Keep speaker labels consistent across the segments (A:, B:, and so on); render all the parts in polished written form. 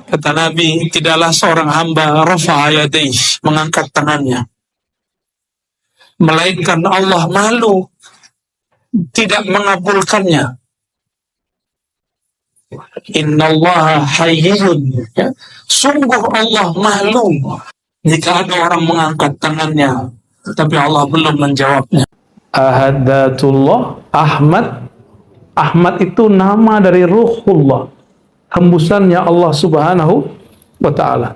A: Kata Nabi, tidaklah seorang hamba rafa'a yadayhi, mengangkat tangannya, melainkan Allah malu, tidak mengabulkannya. Innallaha hayyun, ya. Sungguh Allah malu jika ada orang mengangkat tangannya, tapi Allah belum menjawabnya.
B: Ahadatullah, Ahmad. Ahmad itu nama dari Ruhullah, hembusannya Allah Subhanahu wa ta'ala.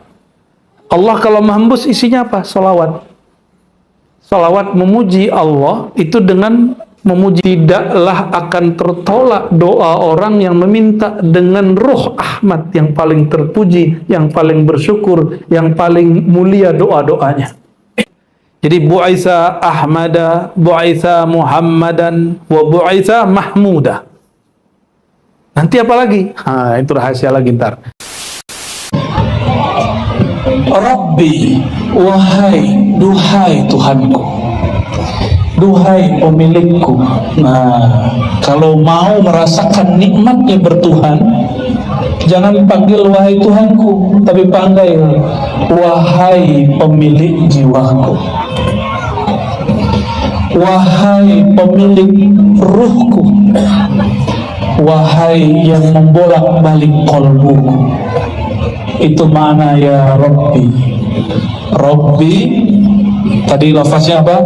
B: Allah kalau menghembus isinya apa? Salawat. Salawat memuji Allah itu dengan memuji. Tidaklah akan tertolak doa orang yang meminta dengan ruh Ahmad yang paling terpuji, yang paling bersyukur, yang paling mulia doa-doanya. Jadi bu'aitsa Ahmada, bu'aitsa Muhammadan, wa bu'aitsa Mahmuda. Nanti apa lagi? Itu rahasia lagi ntar.
A: Rabbi, wahai, duhai Tuhanku, duhai pemilikku. Nah, kalau mau merasakan nikmatnya bertuhan, jangan panggil wahai Tuhanku, tapi panggil wahai pemilik jiwaku, wahai pemilik ruhku, wahai yang membolak-balik kolbuku. Itu mana ya Rabbi. Rabbi tadi lafaznya apa?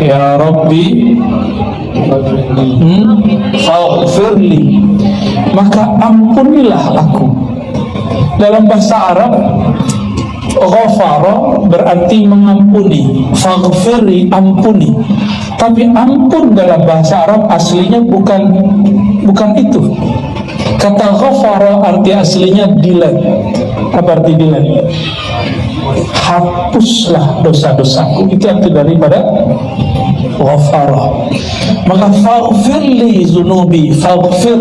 A: Ya Rabbi faghfirli, maka ampunilah aku. Dalam bahasa Arab, ghafara berarti mengampuni, faghfirli ampuni. Tapi ampun dalam bahasa Arab aslinya bukan itu. Kata ghafara arti aslinya delete. Apa arti delete? Hapuslah dosa-dosaku. Itu arti daripada ghafara. Maka faghfirli zunubi, faghfir,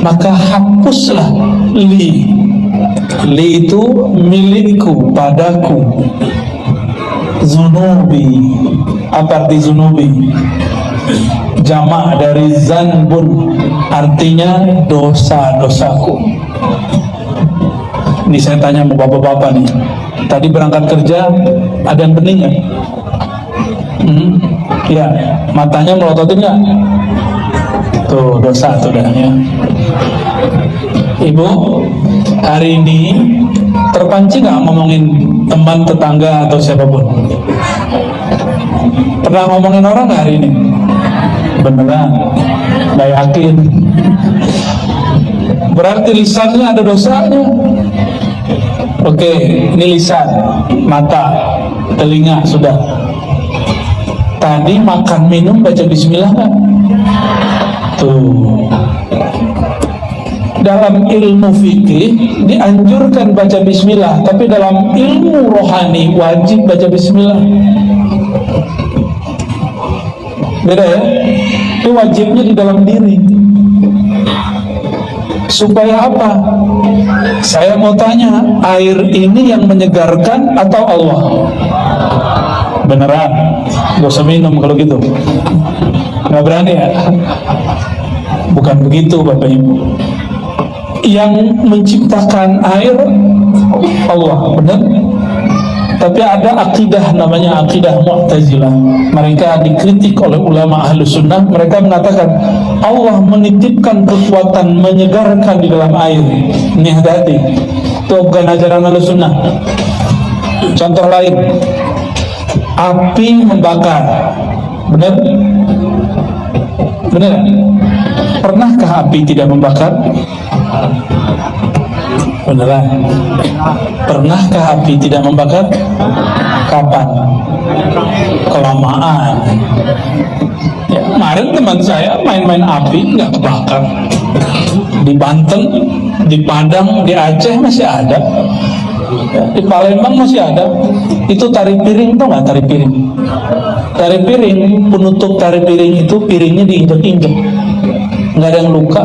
A: maka hapuslah li. Li itu milikku, padaku. Zunubi, apa arti zunubi? Jamak dari zanbun, artinya dosa-dosaku. Ini saya tanya sama bapak-bapak nih, tadi berangkat kerja ada yang bening nggak? Ya, matanya melototin nggak? Tuh dosa tuh dah ya. Ibu, hari ini terpancing nggak ngomongin teman, tetangga atau siapapun? Pernah ngomongin orang nggak hari ini? Beneran? Nggak yakin? Berarti lisannya ada dosanya. Oke, ini lisan, mata, telinga sudah. Tadi makan minum baca bismillah nggak? Tuh. Dalam ilmu fikih dianjurkan baca bismillah, tapi dalam ilmu rohani wajib baca bismillah. Beda ya? Itu wajibnya di dalam diri. Supaya apa? Saya mau tanya, air ini yang menyegarkan atau Allah? Beneran? Gak usah minum kalau gitu. Gak berani ya? Bukan begitu Bapak Ibu. Yang menciptakan air Allah, benar? Tapi ada akidah namanya akidah Mu'tazilah. Mereka dikritik oleh ulama Ahlus Sunnah. Mereka mengatakan Allah menitipkan kekuatan menyegarkan di dalam air. Ini hati-hati. Itu bukan ajaran Ahlus Sunnah. Contoh lain, api membakar. Benar? Benar? Pernahkah api tidak membakar? Beneran? Pernahkah api tidak membakar? Kapan? Kelamaan. Ya, kemarin teman saya main-main api nggak kebakar. Di Banten, di Padang, di Aceh masih ada. Ya, di Palembang masih ada. Itu tari piring, tau nggak tari piring? Tari piring, penutup tari piring itu piringnya diinjek-injek, nggak ada yang luka.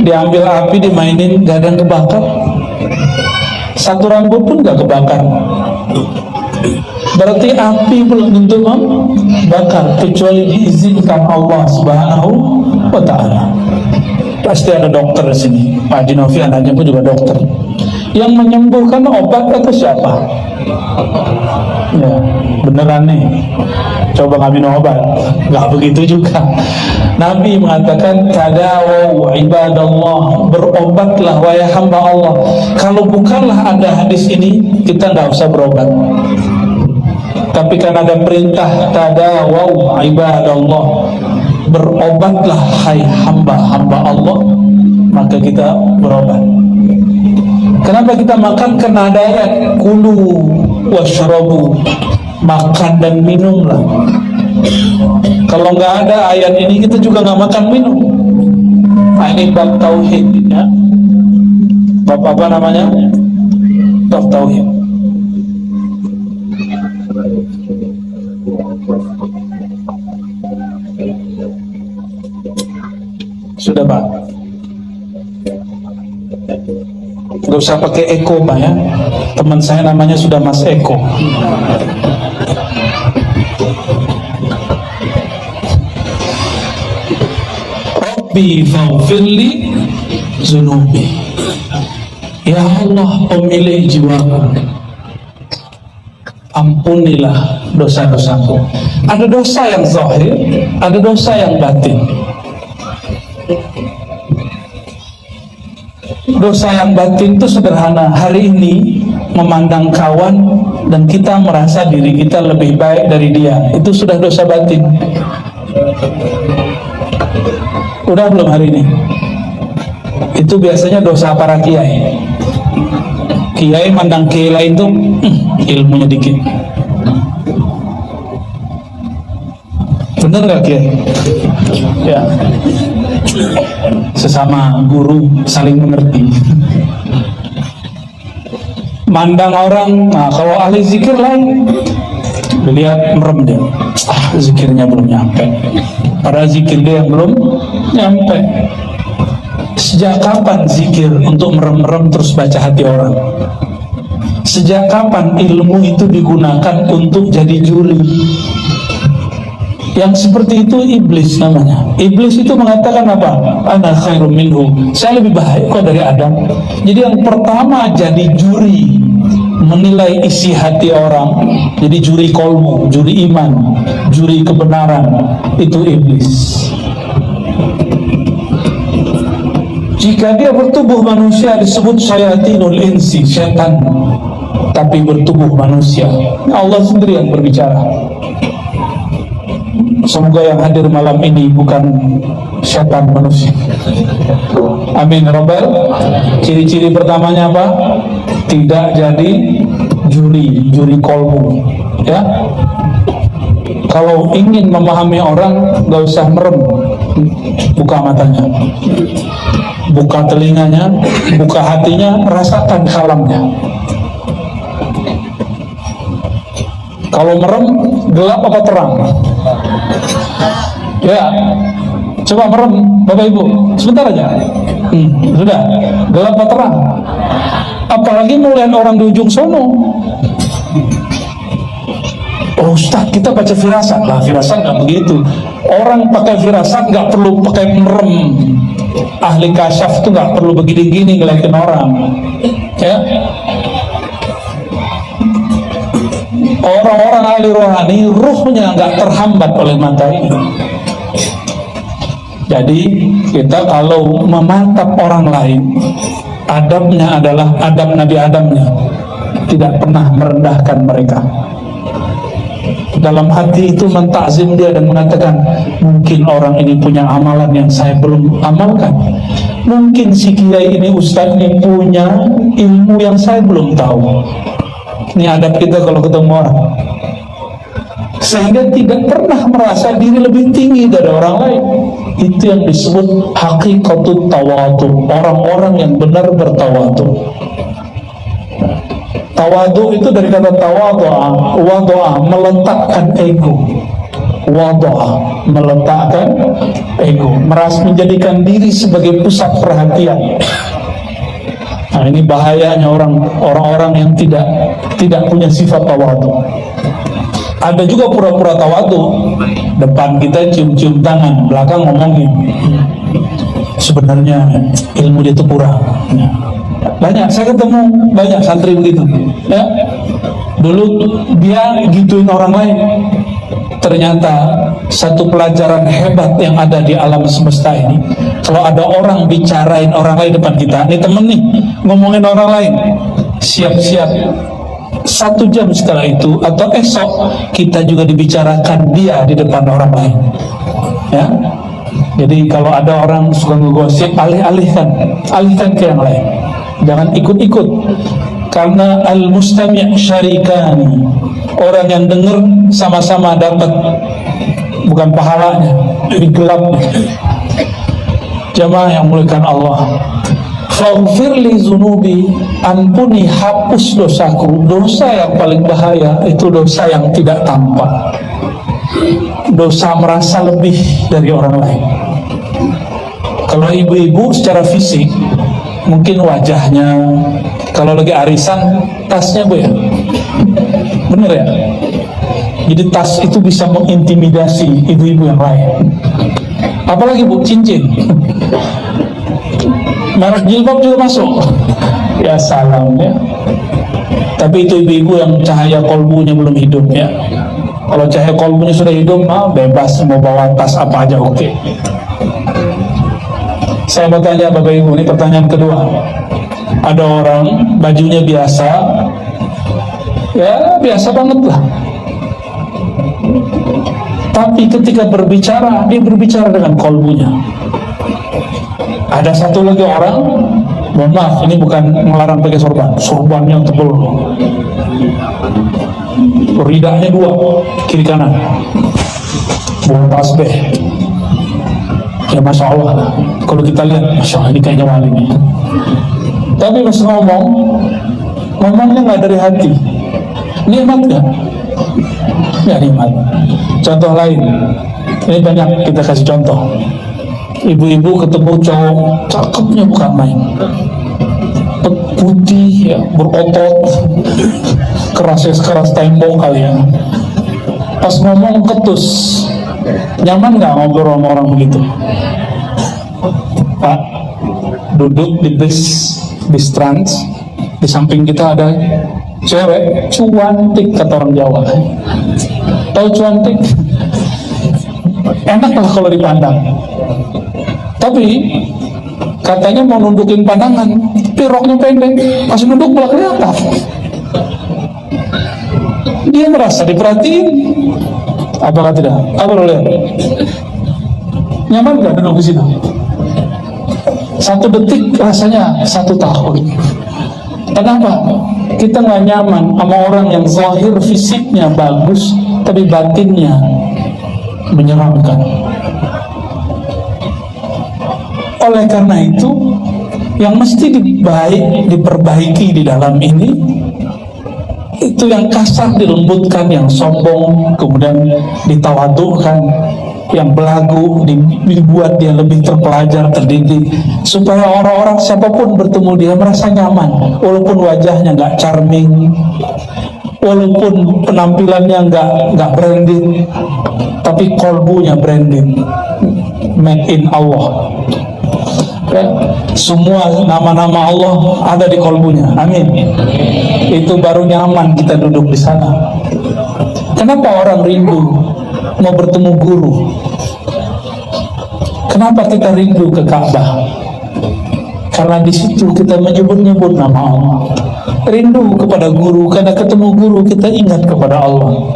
A: Diambil api, dimainin, gak ada yang kebakar. Satu rambut pun gak kebakar. Berarti api belum tentu membakar kecuali diizinkan Allah Subhanahu wa ta'ala. Pasti ada dokter di sini. Pak Haji Novi anaknya pun juga dokter. Yang menyembuhkan obat atau siapa? Ya, beneran nih. Coba nggak minum obat, nggak begitu juga. Nabi mengatakan, tadawu ibadallah, berobatlah wahai hamba Allah. Kalau bukanlah ada hadis ini, kita nggak usah berobat. Tapi kan ada perintah, tadawu ibadallah, berobatlah hai hamba-hamba Allah, maka kita berobat. Kenapa kita makan? Karena ada ayat, kulu washrabu, makan dan minumlah. Kalau nggak ada ayat ini, kita juga nggak makan minum. Nah, ini bab tauhid, ya. Bab apa namanya? Bab tauhid. Sudah, Pak? Gak usah pakai Eko, Pak, ya. Teman saya namanya sudah Mas Eko. Rabbi faghfirli zunubi. Ya Allah, pemilik jiwaku, ampunilah dosa-dosaku. Ada dosa yang zahir, ada dosa yang batin. Dosa yang batin itu sederhana. Hari ini memandang kawan dan kita merasa diri kita lebih baik dari dia, itu sudah dosa batin. Udah belum hari ini? Itu biasanya dosa para kiai. Kiai mandang kiai lain tuh ilmunya dikit. Bener gak kiai? Ya. Sesama guru saling mengerti. Mandang orang, nah kalau ahli zikir lain, dilihat merem dia, zikirnya belum nyampe. Padahal zikir dia yang belum nyampe. Sejak kapan zikir untuk merem-merem terus baca hati orang? Sejak kapan ilmu itu digunakan untuk jadi juri? Yang seperti itu iblis namanya. Iblis itu mengatakan apa? Ana khairum minhu, saya lebih baik kok dari Adam. Jadi yang pertama jadi juri menilai isi hati orang, jadi juri kolbu, juri iman, juri kebenaran, itu iblis. Jika dia bertubuh manusia disebut syayatinul insi, setan, tapi bertubuh manusia. Allah sendiri yang berbicara. Semoga yang hadir malam ini bukan setan manusia. Amin Rabbal. Ciri-ciri pertamanya apa? Tidak jadi juri kolbu, ya. Kalau ingin memahami orang, gak usah merem, buka matanya, buka telinganya, buka hatinya, rasakan kalamnya. Kalau merem, gelap apa terang? Ya, coba merem, Bapak Ibu, sebentar aja. Sudah, gelap apa terang? Apalagi melihat orang di ujung sono. Oh Ustaz, kita baca firasat lah. Firasat nggak begitu. Orang pakai firasat nggak perlu pakai merem. Ahli kasyaf tuh nggak perlu begini-gini ngeliatin orang, ya. Orang-orang ahli rohani, ruhnya nggak terhambat oleh mata ini. Jadi kita kalau mematap orang lain, adabnya adalah adab Nabi Adamnya, tidak pernah merendahkan mereka. Dalam hati itu mentakzim dia dan mengatakan, mungkin orang ini punya amalan yang saya belum amalkan. Mungkin si kiai ini, ustaz ini punya ilmu yang saya belum tahu. Ini adab kita kalau ketemu orang. Sehingga tidak pernah merasa diri lebih tinggi dari orang lain. Itu yang disebut hakikatut tawadu. Orang-orang yang benar bertawadu. Tawadu itu dari kata tawadu'a, wadu'a, meletakkan ego. Wadu'a, meletakkan ego, merasa menjadikan diri sebagai pusat perhatian. Nah, ini bahayanya orang-orang yang tidak punya sifat tawadu. Ada juga pura-pura tawadu, depan kita cium-cium tangan, belakang ngomongin. sebenarnya ilmu dia itu kurang. Ya. Banyak, saya ketemu banyak santri begitu. Ya. Dulu dia gituin orang lain. Ternyata satu pelajaran hebat yang ada di alam semesta ini, kalau ada orang bicarain orang lain depan kita, ini temen nih ngomongin orang lain, siap-siap 1 jam setelah itu atau esok kita juga dibicarakan dia di depan orang lain. Ya. Jadi kalau ada orang suka ngegosip, alihkan ke yang lain. Jangan ikut-ikut. Karena al-mustami' syarikani. Orang yang dengar sama-sama dapat, bukan pahalanya, tapi gelapnya. Jamaah yang muliakan Allah, faghfir li zunubi, ampuni, hapus dosaku. Dosa yang paling bahaya itu dosa yang tidak tampak, dosa merasa lebih dari orang lain. Kalau ibu-ibu secara fisik mungkin wajahnya, kalau lagi arisan tasnya bu ya, bener ya. Jadi tas itu bisa mengintimidasi ibu-ibu yang lain. Apalagi bu, cincin, merek jilbab juga masuk. Ya salam ya. Tapi itu ibu-ibu yang cahaya kolbunya belum hidup ya. Kalau cahaya kolbunya sudah hidup, bebas mau bawa tas apa aja oke. Saya mau tanya Bapak Ibu, ini pertanyaan kedua. Ada orang bajunya biasa, ya biasa banget lah. Tapi ketika berbicara, dia berbicara dengan kolbunya. Ada satu lagi orang, mohon maaf, ini bukan melarang pakai sorban, sorbannya tebal, ridahnya 2 kiri kanan, bawa tasbih. Ya Masya Allah, kalau kita lihat, Masya Allah, ini kayaknya wali nih. Tapi pas ngomongnya nggak dari hati. Nikmat nggak? Ya nikmat. Contoh lain, ini banyak kita kasih contoh. Ibu-ibu ketemu cowok, cakepnya bukan main, putih, ya, berotot, kerasnya keras tembok kali ya. Pas ngomong ketus. Nyaman nggak ngobrol sama orang begitu? Pak, duduk di bis trans, di samping kita ada cewek cuantik, kata orang Jawa. Tahu cuantik? Enak lah kalau dipandang. Tapi katanya mau nundukin pandangan, tapi roknya pendek, pas nunduk malah kelihatan. Dia merasa diperhatiin. Apakah tidak? Apa lo lihat? Nyaman nggak duduk di situ? 1 detik rasanya 1 tahun. Kenapa? Kita nggak nyaman sama orang yang zahir fisiknya bagus, tapi batinnya menyeramkan. Oleh karena itu, yang mesti diperbaiki di dalam ini, itu yang kasar dilembutkan, yang sombong kemudian ditawadukan, yang belagu dibuat dia lebih terpelajar, terdidik, supaya orang-orang siapapun bertemu dia merasa nyaman, walaupun wajahnya nggak charming, walaupun penampilannya nggak branded, tapi kolbunya branded, made in Allah. Semua nama-nama Allah ada di kolbunya. Amin. Itu baru nyaman kita duduk di sana. Kenapa orang rindu mau bertemu guru? Kenapa kita rindu ke Ka'bah? Karena di situ kita menyebut-nyebut nama Allah. Rindu kepada guru, karena ketemu guru kita ingat kepada Allah.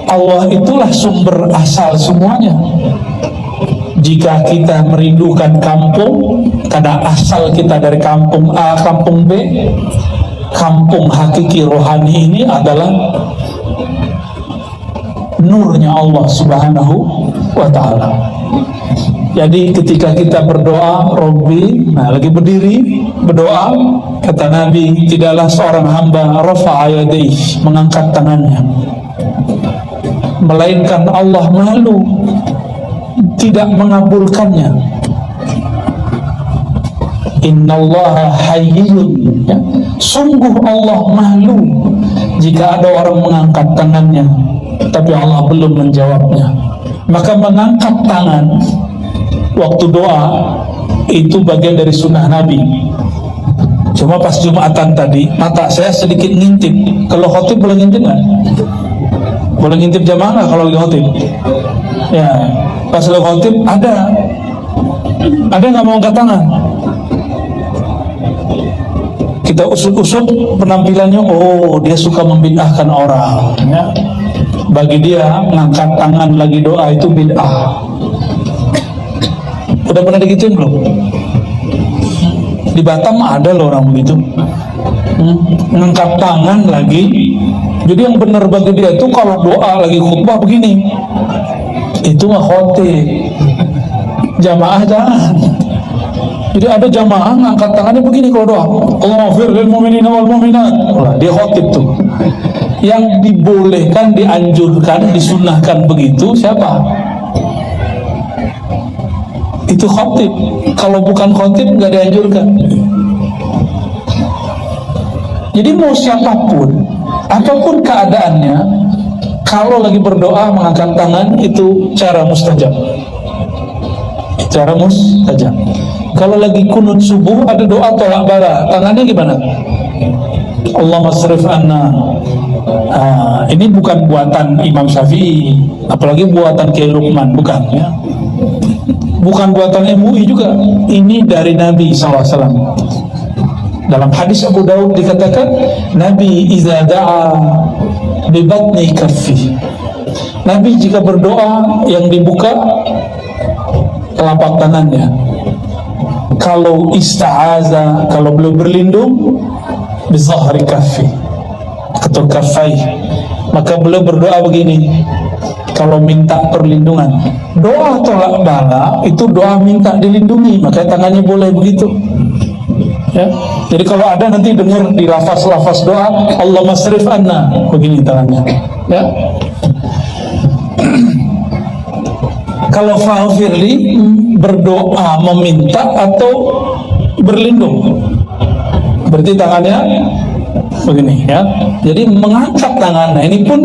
A: Allah itulah sumber asal semuanya. Jika kita merindukan kampung, karena asal kita dari kampung A, kampung B, kampung hakiki rohani ini adalah nurnya Allah Subhanahu wa ta'ala. Jadi ketika kita berdoa, Robbi, nah lagi berdiri berdoa, kata Nabi, tidaklah seorang hamba rafa'a yadayhi, mengangkat tangannya, melainkan Allah malu tidak mengabulkannya. Innallaha hayyun, ya. Sungguh Allah malu jika ada orang mengangkat tangannya tapi Allah belum menjawabnya. Maka mengangkat tangan waktu doa itu bagian dari sunnah Nabi. Cuma pas Jumatan tadi mata saya sedikit ngintip. Kalau khotib boleh ngintip nggak? Boleh ngintip jamaah nggak kalau lagi khotib? Ya, pas lagi khotib ada nggak mau angkat tangan? Kita usut-usut penampilannya, oh dia suka membid'ahkan orang, ya. Bagi dia ngangkat tangan lagi doa itu bid'ah. Udah pernah digituin belum? Di Batam ada loh orang begitu, ngangkat tangan lagi. Jadi yang benar bagi dia itu kalau doa lagi khutbah begini, itu nggak khotib. Jamaah jangan. Jadi ada jamaah ngangkat tangannya begini kalau doa, Allahumma ighfir lil mu'minina wal mu'minat. Dia khotib tuh. Yang dibolehkan, dianjurkan, disunnahkan begitu siapa? Itu khotib. Kalau bukan khotib nggak dianjurkan. Jadi mau siapapun, apapun keadaannya, kalau lagi berdoa mengangkat tangan itu cara mustajab. Cara mustajab. Kalau lagi kunut subuh ada doa tolak bala, tangannya gimana? Allahumma srif anna. Ini bukan buatan Imam Syafi'i, apalagi buatan Kiai Luqman, bukan ya. Bukan buatan MUI juga, ini dari Nabi SAW. Dalam hadis Abu Daud dikatakan, Nabi iza da'a bi batni kaffi. Nabi jika berdoa yang dibuka telapak tangannya. Kalau ista'aza, kalau beliau berlindung, bi zahri kaffi atau kaffai, maka beliau berdoa begini. Kalau minta perlindungan, doa tolak bala itu doa minta dilindungi, maka tangannya boleh begitu. Ya. Jadi kalau ada nanti dengar di lafaz-lafaz doa, Allahumma srif anna, begini tangannya. Ya. Kalau fa'firli berdoa meminta atau berlindung, berarti tangannya begini ya. Jadi mengangkat tangan, nah ini pun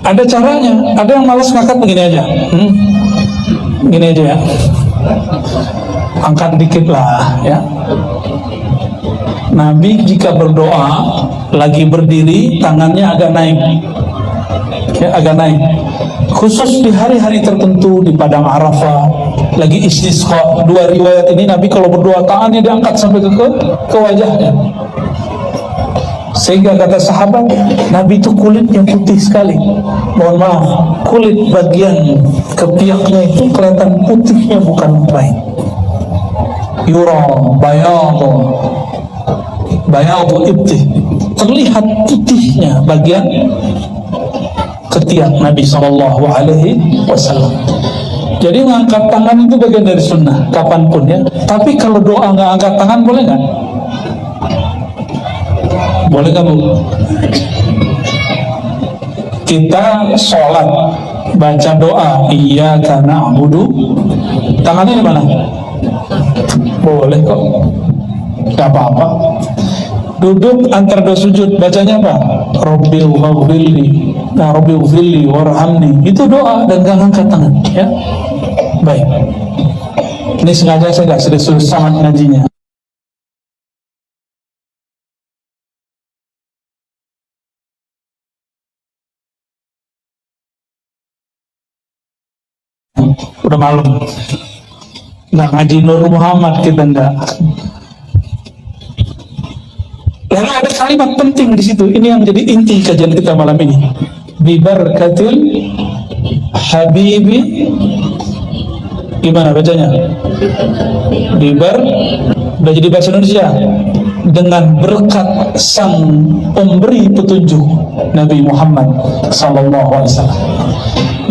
A: ada caranya. Ada yang malas ngangkat begini aja, gini aja ya, angkat dikit lah ya. Nabi jika berdoa lagi berdiri tangannya agak naik ya, agak naik. Khusus di hari-hari tertentu di padang Arafah lagi istisqa, dua riwayat ini Nabi kalau berdoa tangannya diangkat sampai ke wajahnya. Sehingga kata sahabat, Nabi itu kulitnya putih sekali. Mohon maaf, kulit bagian ketiaknya itu kelihatan putihnya bukan main. Yura bayadu ibtih, terlihat putihnya bagian ketiak Nabi SAW. Jadi mengangkat tangan itu bagian dari sunnah kapanpun ya. Tapi kalau doa nggak angkat tangan boleh nggak? Boleh nggak Bu? Kita sholat baca doa iyyaka na'budu, tangannya di mana? Boleh kok, nggak apa-apa. Duduk antara dua sujud bacanya apa? Rabbil ghafirli warhamni, itu doa dan gak angkat tangan ya. Baik, ini sengaja saya gak serius sangat ngajinya. Udah malam, nggak ngaji Nur Muhammad kita nggak. Lalu ada kalimat penting di situ. Ini yang jadi inti kajian kita malam ini. Bibarkatil Habibi, gimana bacanya? Udah jadi bahasa Indonesia. Dengan berkat sang pemberi petunjuk Nabi Muhammad SAW.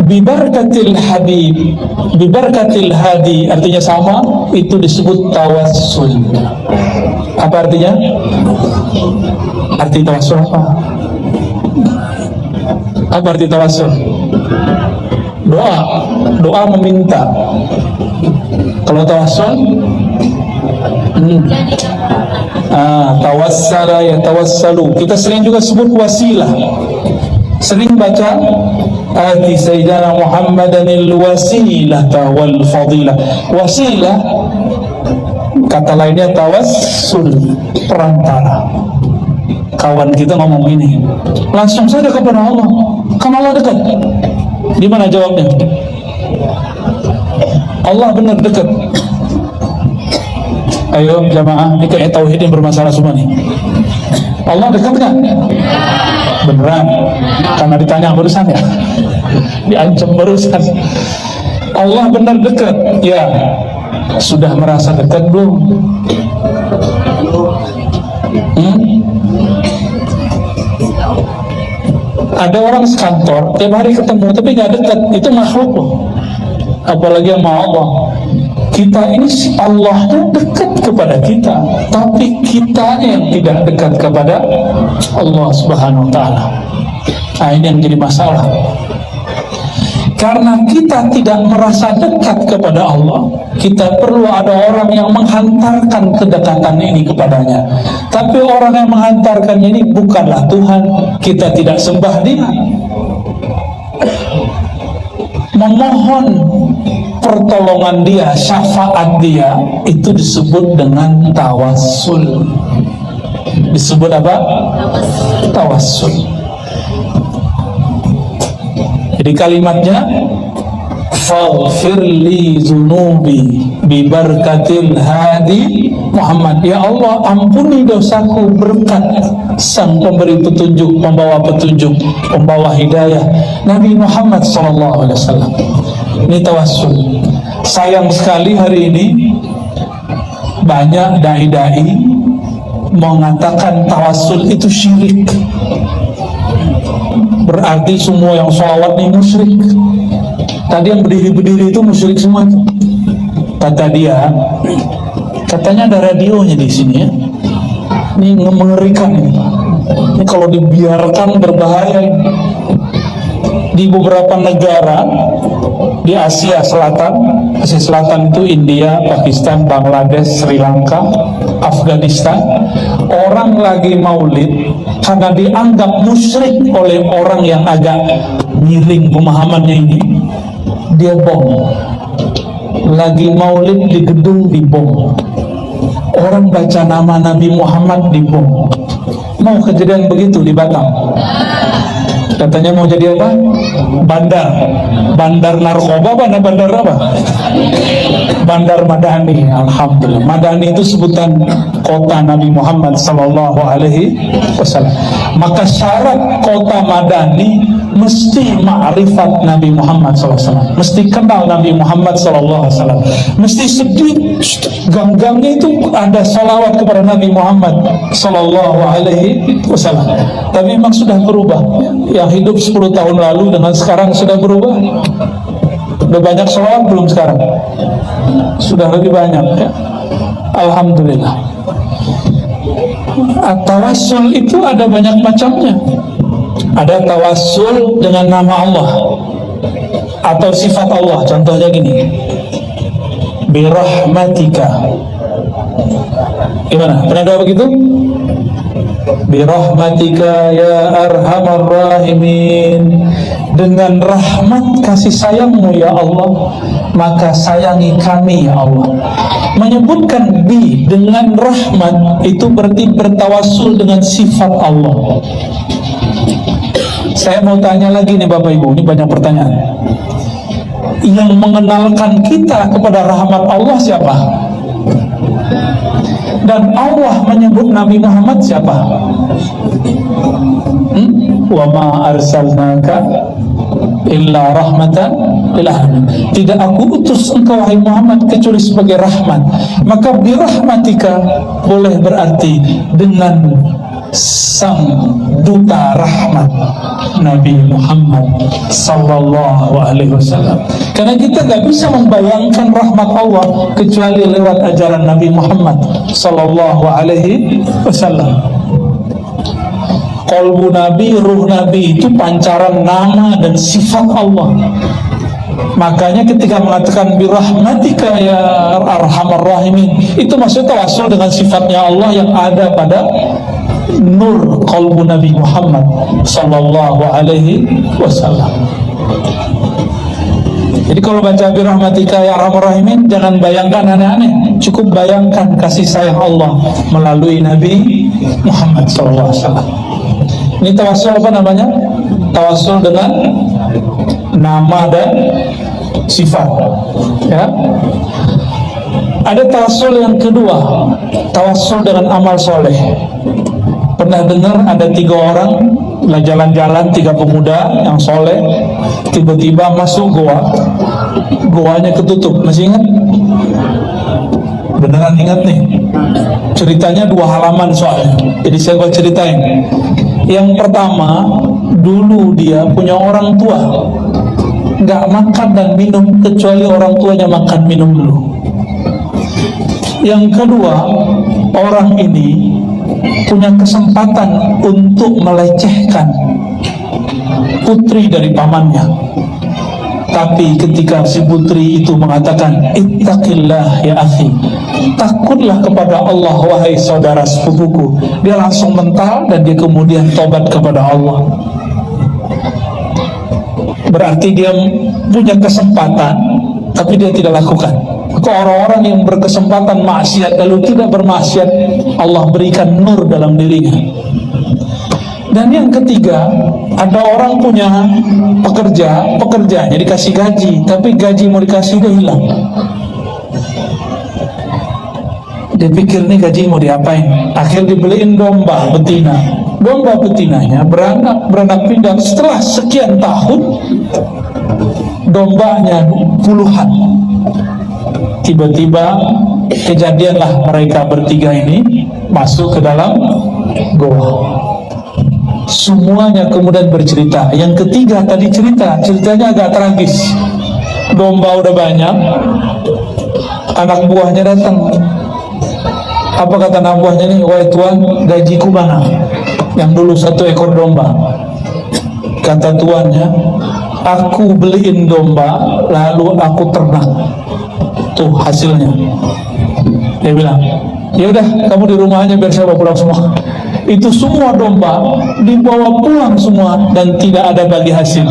A: Bibarkatil Habib, bibarkatil Hadi, artinya sama, itu disebut tawassul. Apa artinya? Arti tawassul apa? Apa arti tawassul? Doa, doa meminta. Kalau tawassul, tawassala ya tawassalu. Kita sering juga sebut wasilah. sering baca ati sayyidina Muhammadanil wasilata wal fadilah. Wasilah kata lainnya tawassul, perantara. Kawan kita ngomong gini, langsung saja kepada Allah, kan Allah dekat. Di mana jawabnya? Allah benar dekat. Ayo jamaah, ini kayak tauhid yang bermasalah semua nih. Allah dekat kan? Beneran? Karena ditanya barusan ya, diancam barusan. Allah benar dekat, ya. Sudah merasa dekat belum? Ada orang sekantor tiap hari ketemu tapi nggak dekat, itu makhluk loh. Apalagi sama Allah. Kita ini Allahnya dekat kepada kita, tapi kita yang tidak dekat kepada Allah Subhanahu wa Ta'ala. Nah, ini yang jadi masalah. Karena kita tidak merasa dekat kepada Allah, kita perlu ada orang yang menghantarkan kedekatan ini kepadanya. Tapi orang yang menghantarkannya ini bukanlah Tuhan, kita tidak sembah Dia. Memohon pertolongan Dia, syafaat Dia, itu disebut dengan tawassul. Disebut apa? Tawassul. Jadi kalimatnya faghfir li dzunubi bi barakatil hadi Muhammad. Ya Allah, ampuni dosaku berkat sang pemberi petunjuk, pembawa petunjuk, pembawa hidayah, Nabi Muhammad sallallahu alaihi wasallam. Ini tawassul. Sayang sekali hari ini banyak dai-dai mengatakan tawassul itu syirik. Berarti semua yang sholawat ini musyrik. Tadi yang berdiri-berdiri itu musyrik semua. Kata dia, katanya ada radionya di sini ya. Ini mengerikan ini. Ini kalau dibiarkan berbahaya ini. Di beberapa negara di Asia Selatan itu India, Pakistan, Bangladesh, Sri Lanka, Afghanistan, orang lagi maulid karena dianggap musyrik oleh orang yang agak miring pemahamannya ini, dia bom. Lagi maulid di gedung dibom, orang baca nama Nabi Muhammad dibom. Mau kejadian begitu di Batam? Katanya mau jadi apa? Bandar narkoba apa? Bandar apa? Bandar Madani. Alhamdulillah. Madani itu sebutan kota Nabi Muhammad sallallahu alaihi wasallam. Maka syarat kota Madani mesti ma'rifat Nabi Muhammad sallallahu alaihi wasallam. Mesti kenal Nabi Muhammad sallallahu alaihi wasallam. Mesti sedikit gang-gangnya itu ada salawat kepada Nabi Muhammad sallallahu alaihi wasallam. Tapi memang sudah berubah. Yang hidup 10 tahun lalu dengan sekarang sudah berubah. Udah banyak salawat belum sekarang? Sudah lebih banyak ya? Alhamdulillah. Tawassul itu ada banyak macamnya. Ada tawassul dengan nama Allah atau sifat Allah. Contohnya gini, birahmatika. Gimana? Pernah doa begitu? Birahmatika ya arhamar rahimin. Dengan rahmat kasih sayangmu ya Allah, maka sayangi kami ya Allah. Menyebutkan bi dengan rahmat itu berarti bertawassul dengan sifat Allah. Saya mau tanya lagi nih Bapak Ibu, ini banyak pertanyaan. Yang mengenalkan kita kepada rahmat Allah siapa? Dan Allah menyebut Nabi Muhammad siapa? Wa ma arsalnaka illa rahmatan lil alamin. Tidak aku utus engkau wahai Muhammad kecuali sebagai rahmat. Maka birahmatika boleh berarti dengan sang duta rahmat Nabi Muhammad sallallahu alaihi wasallam. Karena kita nggak bisa membayangkan rahmat Allah kecuali lewat ajaran Nabi Muhammad sallallahu alaihi wasallam. Qalbu Nabi, ruh Nabi itu pancaran nama dan sifat Allah. Makanya ketika mengatakan birahmatika ya arhamar rahimin, itu maksudnya tawassul dengan sifatnya Allah yang ada pada nur qalbu Nabi Muhammad sallallahu alaihi wasallam. Jadi kalau baca birahmatika ya arhamar rahimin, jangan bayangkan aneh-aneh, cukup bayangkan kasih sayang Allah melalui Nabi Muhammad sallallahu alaihi wasallam. Ini tawassul apa namanya? Tawassul dengan nama dan sifat, ya. Ada tawassul yang kedua, tawassul dengan amal soleh. Pernah dengar ada 3 orang jalan-jalan, 3 pemuda yang soleh, tiba-tiba masuk goa, goanya ketutup. Masih ingat? Beneran ingat nih? Ceritanya 2 halaman soalnya, jadi saya mau ceritain. Yang pertama, dulu dia punya orang tua, nggak makan dan minum kecuali orang tuanya makan minum dulu. Yang kedua, orang ini punya kesempatan untuk melecehkan putri dari pamannya. Tapi ketika si putri itu mengatakan, ittaqillah ya akhi, takutlah kepada Allah wahai saudara sepupuku, dia langsung mental dan dia kemudian tobat kepada Allah. Berarti dia punya kesempatan tapi dia tidak lakukan. Maka orang-orang yang berkesempatan maksiat lalu tidak bermaksiat, Allah berikan nur dalam dirinya. Dan yang ketiga, ada orang punya pekerjanya dikasih gaji, tapi gaji mau dikasih dia hilang. Dia pikir nih gaji mau diapain, akhirnya dibeliin domba betina. Domba betinanya beranak pindah. Setelah sekian tahun, dombanya puluhan. Tiba-tiba kejadianlah mereka bertiga ini masuk ke dalam goa. Semuanya kemudian bercerita. Yang ketiga tadi ceritanya agak tragis. Domba udah banyak, anak buahnya datang. Apa kata anak buahnya nih? Wahai Tuan, gajiku mana? Yang dulu 1 ekor domba. Kata tuannya, aku beliin domba lalu aku ternak. Tuh hasilnya. Dia bilang, ya udah kamu di rumah aja biar saya bawa pulang semua. Itu semua domba dibawa pulang semua dan tidak ada bagi hasil.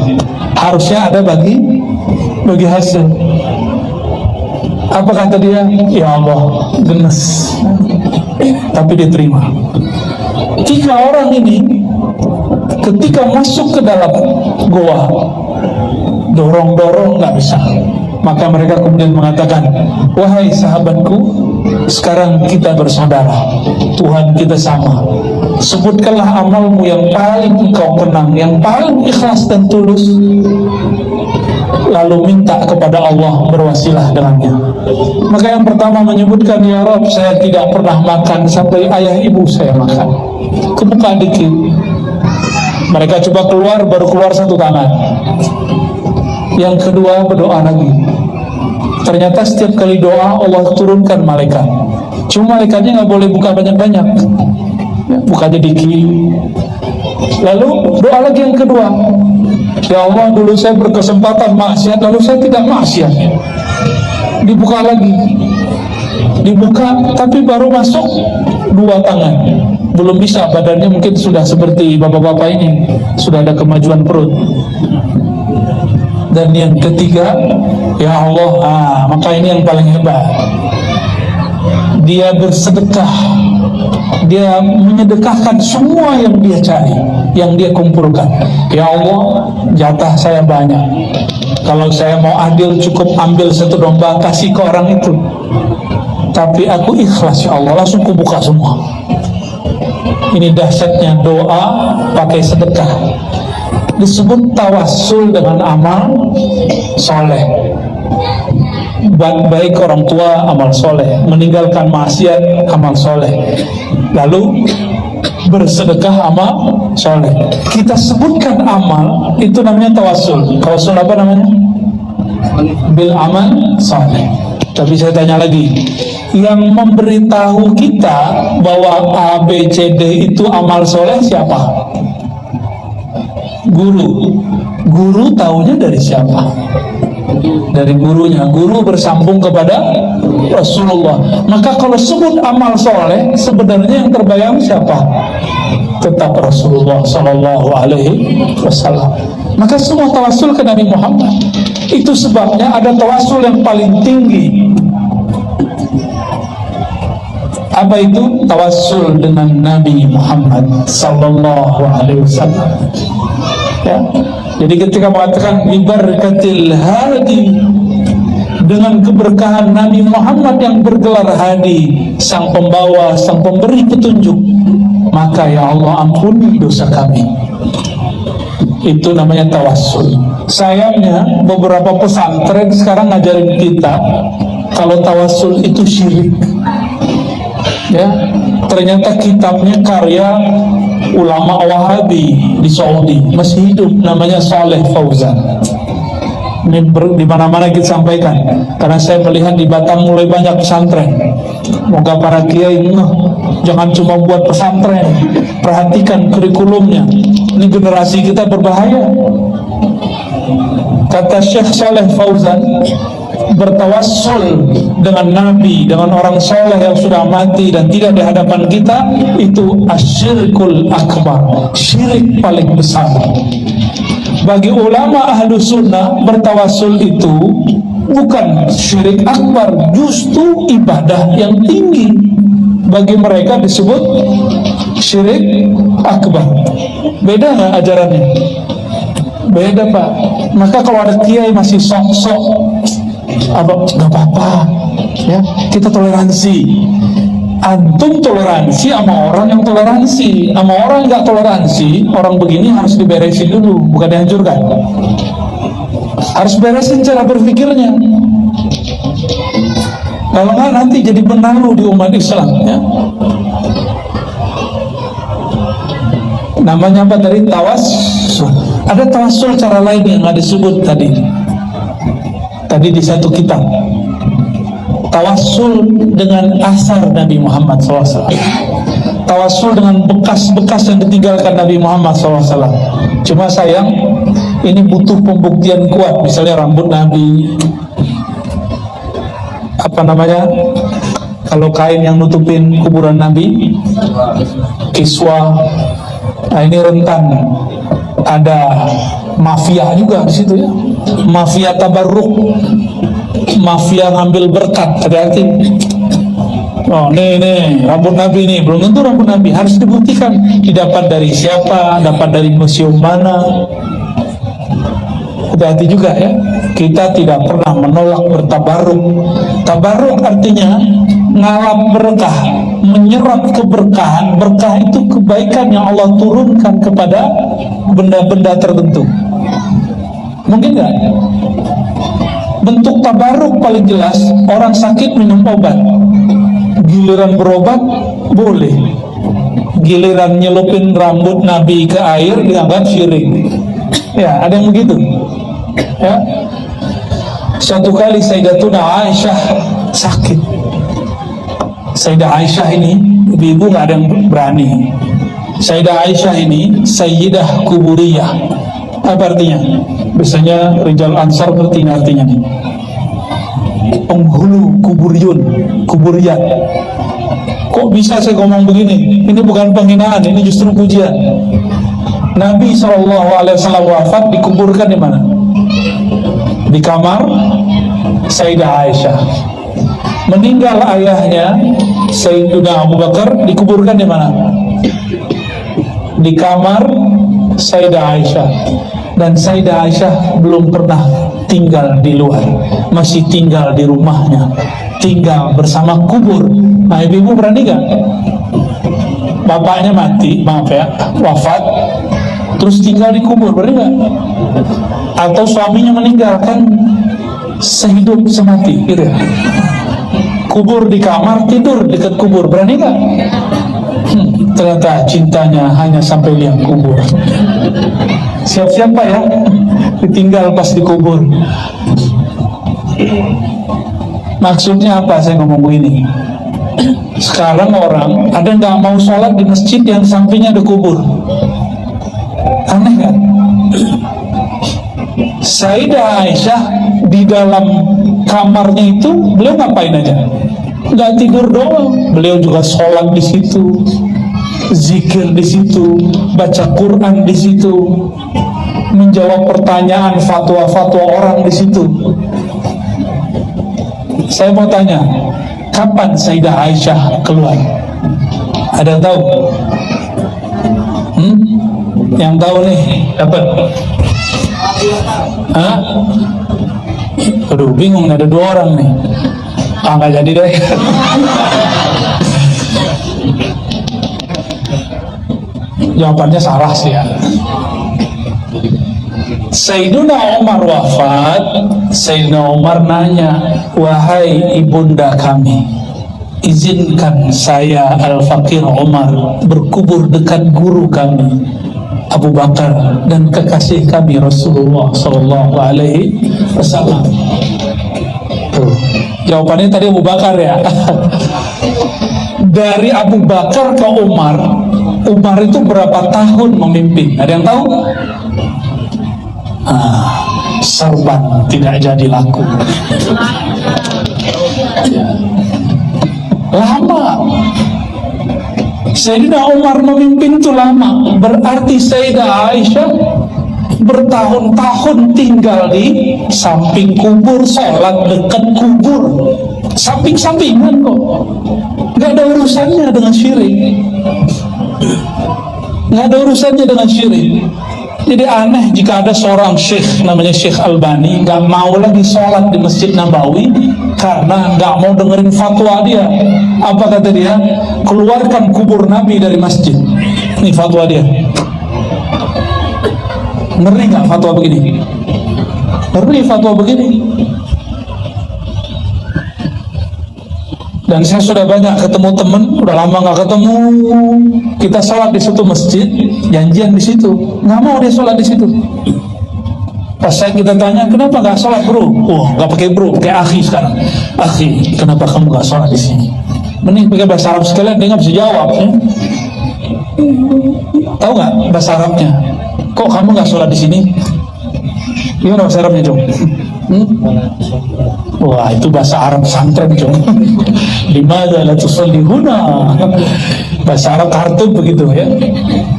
A: Harusnya ada bagi hasil. Apa kata dia? Ya Allah, gemes. Tapi dia terima. 3 orang ini ketika masuk ke dalam goa, dorong-dorong nggak bisa. Maka mereka kemudian mengatakan, wahai sahabatku, sekarang kita bersaudara, Tuhan kita sama. Sebutkanlah amalmu yang paling engkau kenang, yang paling ikhlas dan tulus, lalu minta kepada Allah berwasilah dengannya. Maka yang pertama menyebutkan, ya Rabb, saya tidak pernah makan sampai ayah ibu saya makan. Kebuka dikit. Mereka coba keluar, baru keluar 1 tangan. Yang kedua berdoa lagi. Ternyata setiap kali doa Allah turunkan malaikat. Cuma malaikatnya nggak boleh buka banyak-banyak, bukanya dikit. Lalu doa lagi yang kedua. Ya Allah, dulu saya berkesempatan maksiat, lalu saya tidak maksiat. Dibuka lagi. Dibuka, tapi baru masuk 2 tangan. Belum bisa, badannya mungkin sudah seperti bapak-bapak ini, sudah ada kemajuan perut. Dan yang ketiga, ya Allah, maka ini yang paling hebat. Dia bersedekah. Dia menyedekahkan semua yang dia cari, yang dia kumpulkan. Ya Allah, jatah saya banyak. Kalau saya mau adil, cukup ambil 1 domba, kasih ke orang itu. Tapi aku ikhlas, ya Allah, langsung kubuka semua. Ini dahsyatnya doa pakai sedekah. Disebut tawassul dengan amal soleh. Baik orang tua, amal soleh. Meninggalkan maksiat, amal soleh. Lalu bersedekah, amal soleh. Kita sebutkan amal, itu namanya tawassul. Tawassul apa namanya? Bil amal soleh. Tapi saya tanya lagi, yang memberitahu kita bahwa A, B, C, D itu amal soleh siapa? Guru. Guru taunya dari siapa? Dari gurunya. Guru bersambung kepada Rasulullah. Maka kalau sebut amal soleh, sebenarnya yang terbayang siapa? Tetap Rasulullah Sallallahu Alaihi Wasallam. Maka semua tawasul ke Nabi Muhammad. Itu sebabnya ada tawasul yang paling tinggi. Apa itu? Tawasul dengan Nabi Muhammad Sallallahu Alaihi Wasallam. Ya. Jadi ketika mengatakan bibarakatil hadi, dengan keberkahan Nabi Muhammad yang bergelar hadi, sang pembawa, sang pemberi petunjuk, maka ya Allah ampuni dosa kami. Itu namanya tawassul. Sayangnya beberapa pesantren sekarang ngajarin kita kalau tawassul itu syirik. Ya, ternyata kitabnya karya ulama Wahabi di Saudi masih hidup, namanya Saleh Fauzan. Ini di mana-mana kita sampaikan, karena saya melihat di Batam mulai banyak pesantren. Moga para kiai jangan cuma buat pesantren, perhatikan kurikulumnya. Ini generasi kita berbahaya. Kata Syekh Saleh Fauzan, bertawassul dengan Nabi, dengan orang soleh yang sudah mati dan tidak di hadapan kita, itu asyirkul akbar, syirik paling besar. Bagi ulama ahlu sunnah, bertawassul itu bukan syirik akbar, justru ibadah yang tinggi. Bagi mereka disebut syirik akbar. Beda nggak ajarannya? Beda, Pak. Maka kalau ada kiai masih sok-sok, nggak apa-apa, ya, kita toleransi. Antum toleransi sama orang yang toleransi, sama orang yang nggak toleransi, orang begini harus diberesin dulu, bukan dihancurkan. Harus beresin cara berpikirnya. Kalau nggak nanti jadi penalu di umat Islam, ya. Namanya apa tadi? Tawassul. Ada tawassul cara lain yang nggak disebut tadi di satu kitab. Tawassul dengan asar Nabi Muhammad SAW. Tawassul dengan bekas-bekas yang ditinggalkan Nabi Muhammad SAW. Cuma sayang, ini butuh pembuktian kuat. Misalnya rambut Nabi, apa namanya, kalau kain yang nutupin kuburan Nabi, kiswa. Nah ini rentan, ada mafia juga di situ, ya. Mafia tabarruk, mafia ngambil berkat. Hati-hati. Oh, nih rambut Nabi nih, belum tentu rambut Nabi, harus dibuktikan didapat dari siapa, dapat dari museum mana. Hati-hati juga, ya. Kita tidak pernah menolak bertabaruk. Tabaruk artinya ngalap berkah, menyerap keberkahan. Berkah itu kebaikan yang Allah turunkan kepada benda-benda tertentu. Mungkin nggak? Bentuk tabaruk paling jelas, orang sakit minum obat, giliran berobat boleh, giliran nyelupin rambut Nabi ke air dianggap syirik. Ya, ada yang begitu, ya. Suatu kali Sayyidatuna Aisyah sakit. Sayyidah Aisyah ini, ibu-ibu nggak ada yang berani. Sayyidah Aisyah ini Sayyidah Kuburiyah. Apa artinya? Biasanya Rijal Ansar ngerti artinya nih. Penghulu kuburiyun, kuburiyat. Kok bisa saya ngomong begini? Ini bukan penghinaan, ini justru pujian. Nabi SAW wafat, dikuburkan di mana? Di kamar Sayyidah Aisyah. Meninggal ayahnya Sayyidina Abu Bakar, dikuburkan di mana? Di kamar Sayyidah Aisyah. Dan Sayyidah Aisyah belum pernah tinggal di luar, masih tinggal di rumahnya, tinggal bersama kubur. Nah, ibu-ibu berani gak? Bapaknya mati, maaf ya, wafat, terus tinggal di kubur, berani gak? Atau suaminya meninggal, kan sehidup semati gitu ya. Kubur di kamar, tidur dekat kubur, berani gak? Ternyata cintanya hanya sampai liang kubur. Siap-siap Pak ya, ditinggal pas dikubur. Maksudnya apa saya ngomong begini? Sekarang orang ada nggak mau sholat di masjid yang sampingnya ada kubur? Aneh kan? Sayyidah Aisyah di dalam kamarnya itu beliau ngapain aja? Nggak tidur doang, beliau juga sholat di situ, zikir di situ, baca Quran di situ, menjawab pertanyaan fatwa-fatwa orang di situ. Saya mau tanya, kapan Sayyidah Aisyah keluar? Ada yang tahu? Yang tahu nih, dapat? Hah? Aduh, bingung, ada 2 orang nih. Nggak jadi deh. Jawabannya salah sih ya. Sayyiduna Umar wafat, Sayyidina Umar nanya, wahai ibunda kami, izinkan saya Al-Fakir Umar berkubur dekat guru kami Abu Bakar dan kekasih kami Rasulullah Sallallahu Alaihi Wasallam. Jawabannya tadi Abu Bakar ya. Dari Abu Bakar ke Umar, Umar itu berapa tahun memimpin? Ada yang tahu? Serban tidak jadi laku. Lama. Sayyidina Umar memimpin itu lama. Berarti Sayyidah Aisyah bertahun-tahun tinggal di samping kubur, sholat dekat kubur, samping-sampingan kok. Gak ada urusannya dengan syirik. Gak ada urusannya dengan syirik. Jadi aneh jika ada seorang syekh namanya Syekh Albani gak mau lagi sholat di Masjid Nabawi karena gak mau dengerin fatwa dia. Apa kata dia? Keluarkan kubur Nabi dari masjid. Ini fatwa dia. Ngeri gak fatwa begini? Ngeri fatwa begini. Dan saya sudah banyak ketemu teman, udah lama nggak ketemu. Kita sholat di suatu masjid, janjian di situ, nggak mau dia sholat di situ. Pas kita tanya, kenapa nggak sholat bro? Oh, nggak pakai bro, pakai akhi sekarang. Akhi, kenapa kamu nggak sholat di sini? Mending pakai bahasa Arab sekalian, dia nggak bisa jawab. Ya? Tahu nggak bahasa Arabnya? Kok kamu nggak sholat di sini? Gimana bahasa Arabnya Jom? Wah, itu bahasa Arab santren Jom. Limadza la tusalli huna? Bahasa Arab kartun begitu ya.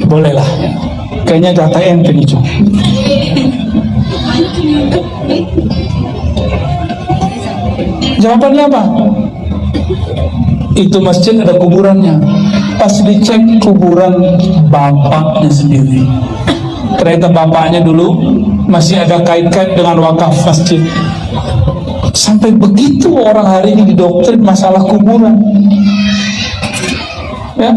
A: Bolehlah. Kayaknya data ente nih Jom. Jawabannya apa? Itu masjid ada kuburannya. Pas dicek kuburan bapaknya sendiri. Ternyata bapaknya dulu masih ada kait-kait dengan wakaf masjid. Sampai begitu orang hari ini didoktrin masalah kuburan. Ya,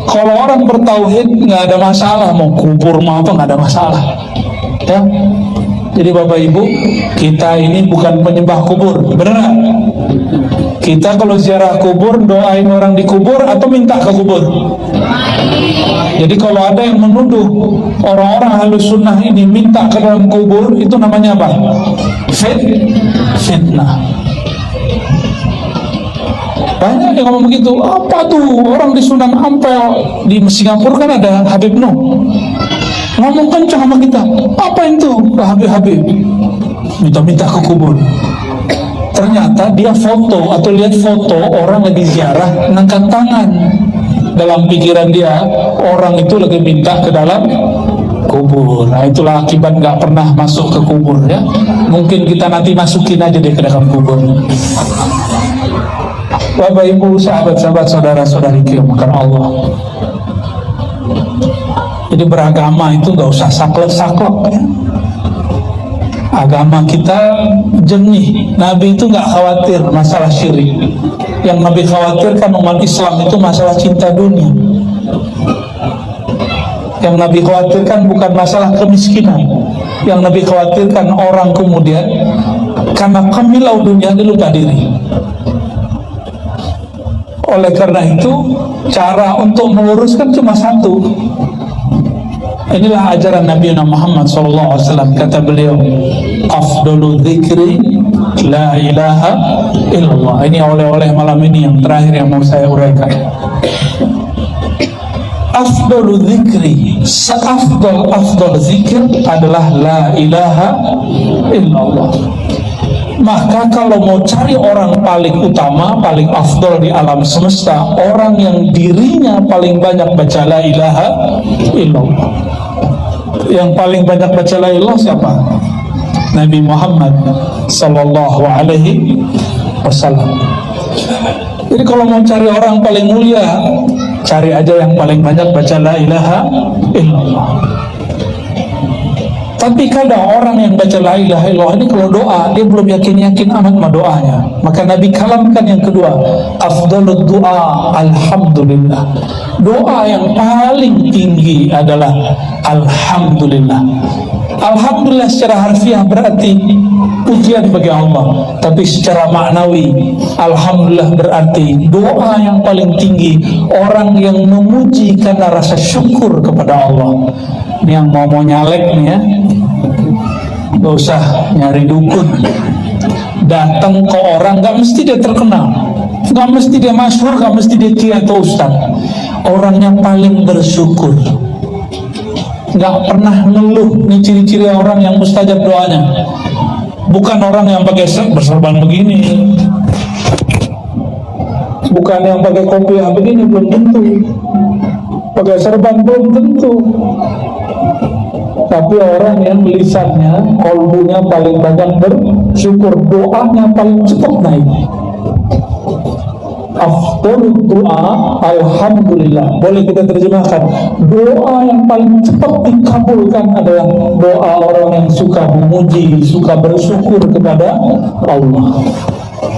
A: kalau orang bertauhid nggak ada masalah, mau kubur mau apa nggak ada masalah. Ya, jadi Bapak Ibu, kita ini bukan penyembah kubur, benar? Kita kalau ziarah kubur doain orang di kubur atau minta ke kubur? Jadi kalau ada yang menuduh orang-orang Ahlus Sunnah ini minta ke dalam kubur, itu namanya apa? Fitnah. Banyak yang ngomong begitu. Apa tuh orang di Sunan Ampel di Singapura kan ada Habib Noh. Ngomong kencang sama kita. Apa itu Habib? Minta-minta ke kubur. Ternyata dia foto atau lihat foto orang lagi ziarah ngangkat tangan. Dalam pikiran dia orang itu lagi minta ke dalam kubur. Nah itulah akibat nggak pernah masuk ke kubur ya. Mungkin kita nanti masukin aja deh ke dalam kubur. Bapak Ibu, sahabat-sahabat, saudara-saudari kiramakan Allah. Jadi beragama itu nggak usah saklek-saklek ya. Agama kita jernih. Nabi itu nggak khawatir masalah syirik. Yang Nabi khawatirkan umat Islam itu masalah cinta dunia. Yang Nabi khawatirkan bukan masalah kemiskinan. Yang Nabi khawatirkan orang kemudian karena kamilau dunia dia lupa diri. Oleh karena itu cara untuk meluruskan cuma satu. Inilah ajaran Nabi Muhammad SAW. Kata beliau, afdalu dzikri la ilaha illallah. Ini oleh-oleh malam ini yang terakhir yang mau saya uraikan. Afdalu dzikri, seafdal zikir adalah la ilaha illallah. Maka kalau mau cari orang paling utama, paling afdol di alam semesta, orang yang dirinya paling banyak baca la ilaha illallah. Yang paling banyak baca la ilaha siapa? Nabi Muhammad sallallahu alaihi wasallam. Jadi kalau mau cari orang paling mulia, cari aja yang paling banyak baca la ilaha illallah. Tapi kadang orang yang baca la ilaha illallah ini kalau doa, dia belum yakin-yakin amat sama doanya. Maka Nabi kalamkan yang kedua, afdalud doa alhamdulillah. Doa yang paling tinggi adalah alhamdulillah. Alhamdulillah secara harfiah berarti pujian bagi Allah, tapi secara maknawi alhamdulillah berarti doa yang paling tinggi, orang yang memuji karena rasa syukur kepada Allah. Ini yang mau nyalek nih ya, gak usah nyari dukun, datang ke orang, gak mesti dia terkenal, gak mesti dia masyhur, gak mesti dia kiai atau ustaz. Orangnya paling bersyukur, gak pernah ngeluh. Ini ciri-ciri orang yang mustajab doanya. Bukan orang yang pakai berserban begini, bukan yang pakai kopiah begini, belum tentu. Pakai serban belum tentu. Tapi orang yang lisannya, kolbunya paling banyak bersyukur, doanya paling cepat naik. Afdalud doa alhamdulillah. Boleh kita terjemahkan, doa yang paling cepat dikabulkan adalah doa orang yang suka memuji, suka bersyukur kepada Allah.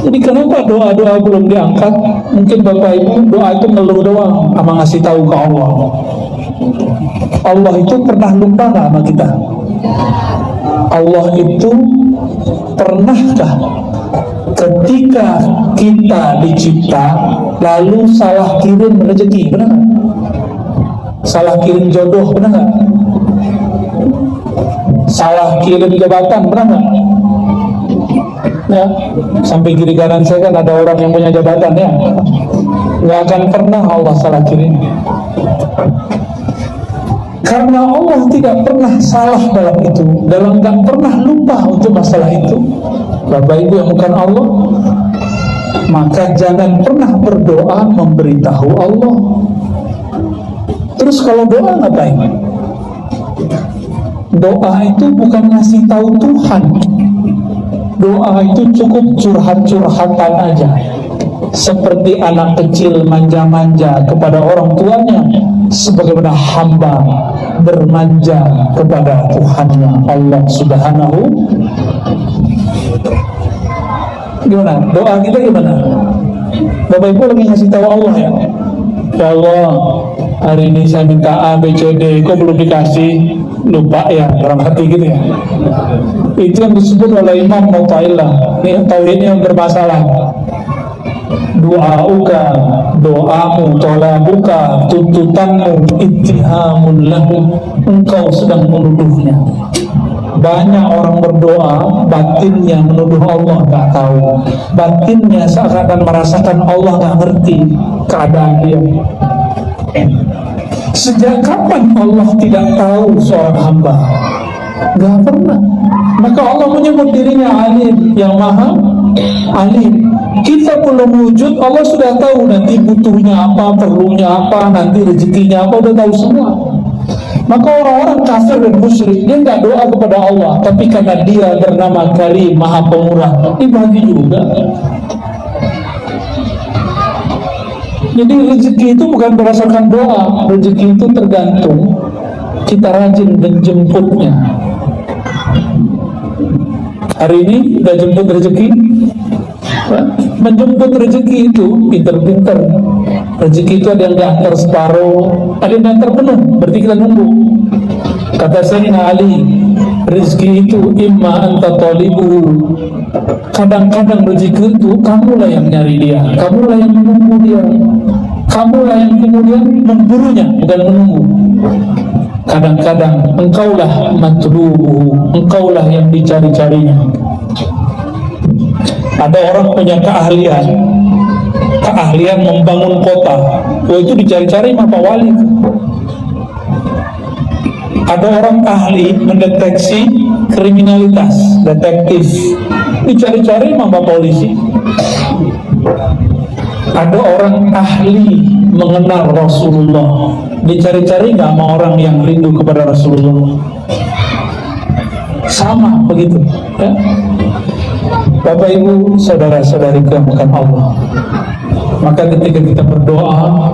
A: Jadi kenapa doa-doa belum diangkat? Mungkin Bapak Ibu doa itu ngeluh doang, sama ngasih tahu ke Allah. Allah itu pernah lupa gak sama kita? Allah itu pernahkah ketika kita dicipta lalu salah kirim rezeki, benar gak? Salah kirim jodoh, benar gak? Salah kirim jabatan, benar gak? Ya, sampai kiri kanan saya kan ada orang yang punya jabatan ya, nggak akan pernah Allah salah kirim. Karena Allah tidak pernah salah dalam itu, dalam nggak pernah lupa untuk masalah itu. Bapak Ibu yang bukan Allah, maka jangan pernah berdoa memberitahu Allah. Terus kalau doa ngapain? Doa itu bukan ngasih tahu Tuhan. Doa itu cukup curhat-curhatan aja, seperti anak kecil manja-manja kepada orang tuanya, sebagaimana hamba bermanja kepada Tuhannya Allah Subhanahu. Gimana? Doa kita gimana? Bapak Ibu lagi ngasih tahu Allah ya, ya Allah, hari ini saya minta A, B, C, D, kok belum dikasih? Lupa ya, dalam hati gitu ya. Itu yang disebut oleh Imam Mu'tazilah, ini tauhidnya yang bermasalah. Doauka, doamu, tolabuka, tuntutanmu, ittihamun lahu, engkau sedang menuduhnya. Banyak orang berdoa, batinnya menuduh Allah, gak tahu. Batinnya seakan merasakan Allah gak ngerti keadaan dia. Sejak kapan Allah tidak tahu seorang hamba? Gak pernah. Maka Allah menyebut dirinya alim, yang maha alim. Kita belum wujud, Allah sudah tahu nanti butuhnya apa, perlunya apa, nanti rezekinya apa, udah tahu semua. Maka orang-orang kafir dan musyrik, dia nggak doa kepada Allah, tapi karena dia bernama Karim, maha pemurah, dibagi juga. Jadi rezeki itu bukan berdasarkan doa, rezeki itu tergantung kita rajin menjemputnya. Hari ini udah jemput rezeki, menjemput rezeki itu pinter-pinter. Rezeki itu ada yang diantar separuh, ada yang diantar penuh, berarti kita nunggu. Kata Sayyidina Ali, rezeki itu imma anta talibu. Kadang-kadang rezeki itu kamulah yang nyari dia, kamulah yang menunggu dia, kamulah yang kemudian memburunya, bukan menunggu. Kadang-kadang engkaulah matlubu, engkaulah yang dicari-carinya. Ada orang punya keahlian membangun kota, itu dicari-cari sama Pak Wali. Ada orang ahli mendeteksi kriminalitas, detektif, dicari-cari sama polisi. Ada orang ahli mengenal Rasulullah, dicari-cari nggak sama orang yang rindu kepada Rasulullah. Sama begitu ya? Bapak Ibu saudara-saudari yang bukan Allah, maka ketika kita berdoa,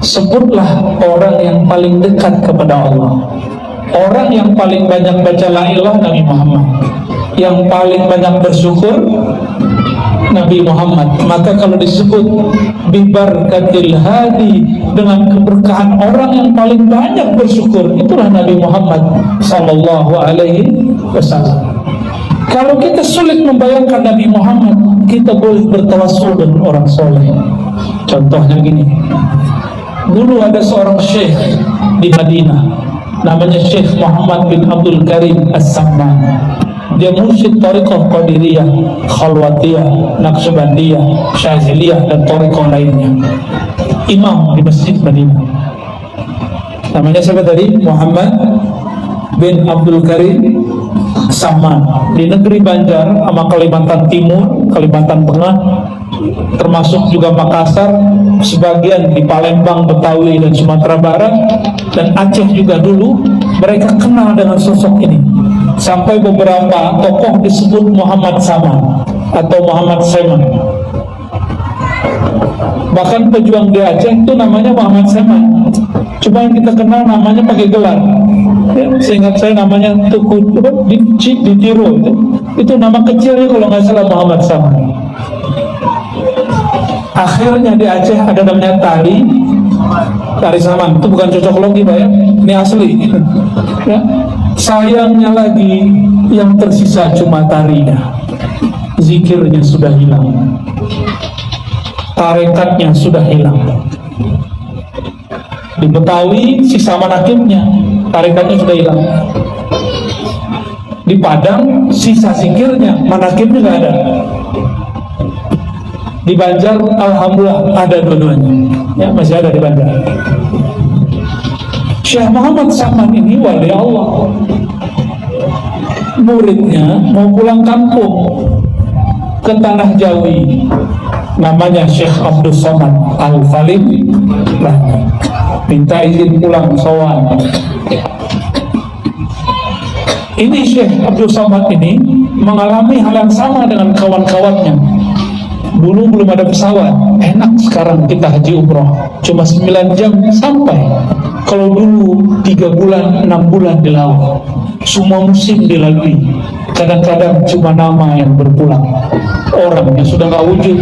A: sebutlah orang yang paling dekat kepada Allah, orang yang paling banyak baca la ilaha Nabi Muhammad, yang paling banyak bersyukur Nabi Muhammad. Maka kalau disebut bibarkatil hadi, dengan keberkahan orang yang paling banyak bersyukur, itulah Nabi Muhammad sallallahu alaihi wasallam. Kalau kita sulit membayangkan Nabi Muhammad, kita boleh bertawassul dengan orang soleh. Contohnya gini, dulu ada seorang syekh di Madinah, namanya Syekh Muhammad bin Abdul Karim As-Samman. Dia mursyid Thariqah Qadiriyah, Khalwatiyah, Naqsyabandiyah, Syaziliyah, dan Thariqah lainnya. Imam di Masjid Madinah. Namanya siapa tadi? Muhammad bin Abdul Karim Samman. Di negeri Banjar sama Kalimantan Timur, Kalimantan Tengah, termasuk juga Makassar, sebagian di Palembang, Betawi, dan Sumatera Barat, dan Aceh juga dulu, mereka kenal dengan sosok ini. Sampai beberapa tokoh disebut Muhammad Saman atau Muhammad Seman. Bahkan pejuang di Aceh itu namanya Muhammad Seman, cuma yang kita kenal namanya pakai gelar ya, seingat saya namanya Tuku di Tiro itu nama kecilnya kalau nggak salah Muhammad Saman. Akhirnya di Aceh ada namanya tari Saman, itu bukan cocok logi Pak ya, ini asli ya. Sayangnya lagi yang tersisa cuma tarinya, zikirnya sudah hilang, tarekatnya sudah hilang. Di Betawi sisa manakibnya, tarekatnya sudah hilang. Di Padang sisa zikirnya, manakibnya nggak ada. Di Banjar alhamdulillah ada dua-duanya ya, masih ada di Banjar. Syekh Muhammad Saman ini wali Allah. Muridnya mau pulang kampung ke tanah Jawi, namanya Syekh Abdul Somad Al-Falim, minta izin pulang sowan. Ini Syekh Abdul Somad ini mengalami hal yang sama dengan kawan-kawannya. Dulu belum ada pesawat, enak sekarang kita haji umroh cuma 9 jam sampai. Kalau dulu 3 bulan, 6 bulan di laut, semua musim dilalui. Kadang-kadang cuma nama yang berpulang, orangnya sudah gak wujud.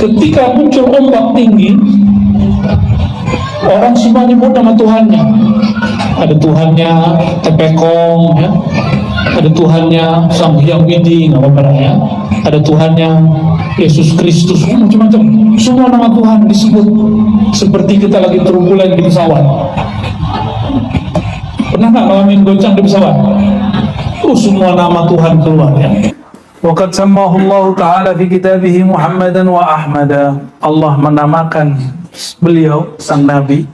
A: Ketika muncul ombak tinggi, orang semua nyebut nama Tuhannya. Ada Tuhannya Tepekong ya, ada Tuhannya Sang Hyang Widi, nggak apa-apa ya. Ada Tuhannya Yesus Kristus, macam-macam. Semua nama Tuhan disebut, seperti kita lagi terbulan di pesawat. Pernah nggak ngalamin goncang di pesawat? Semua nama Tuhan keluar ya.
B: Waqad sammahu Allah Ta'ala fi kitabih Muhammadan wa Ahmada. Allah menamakan beliau sang Nabi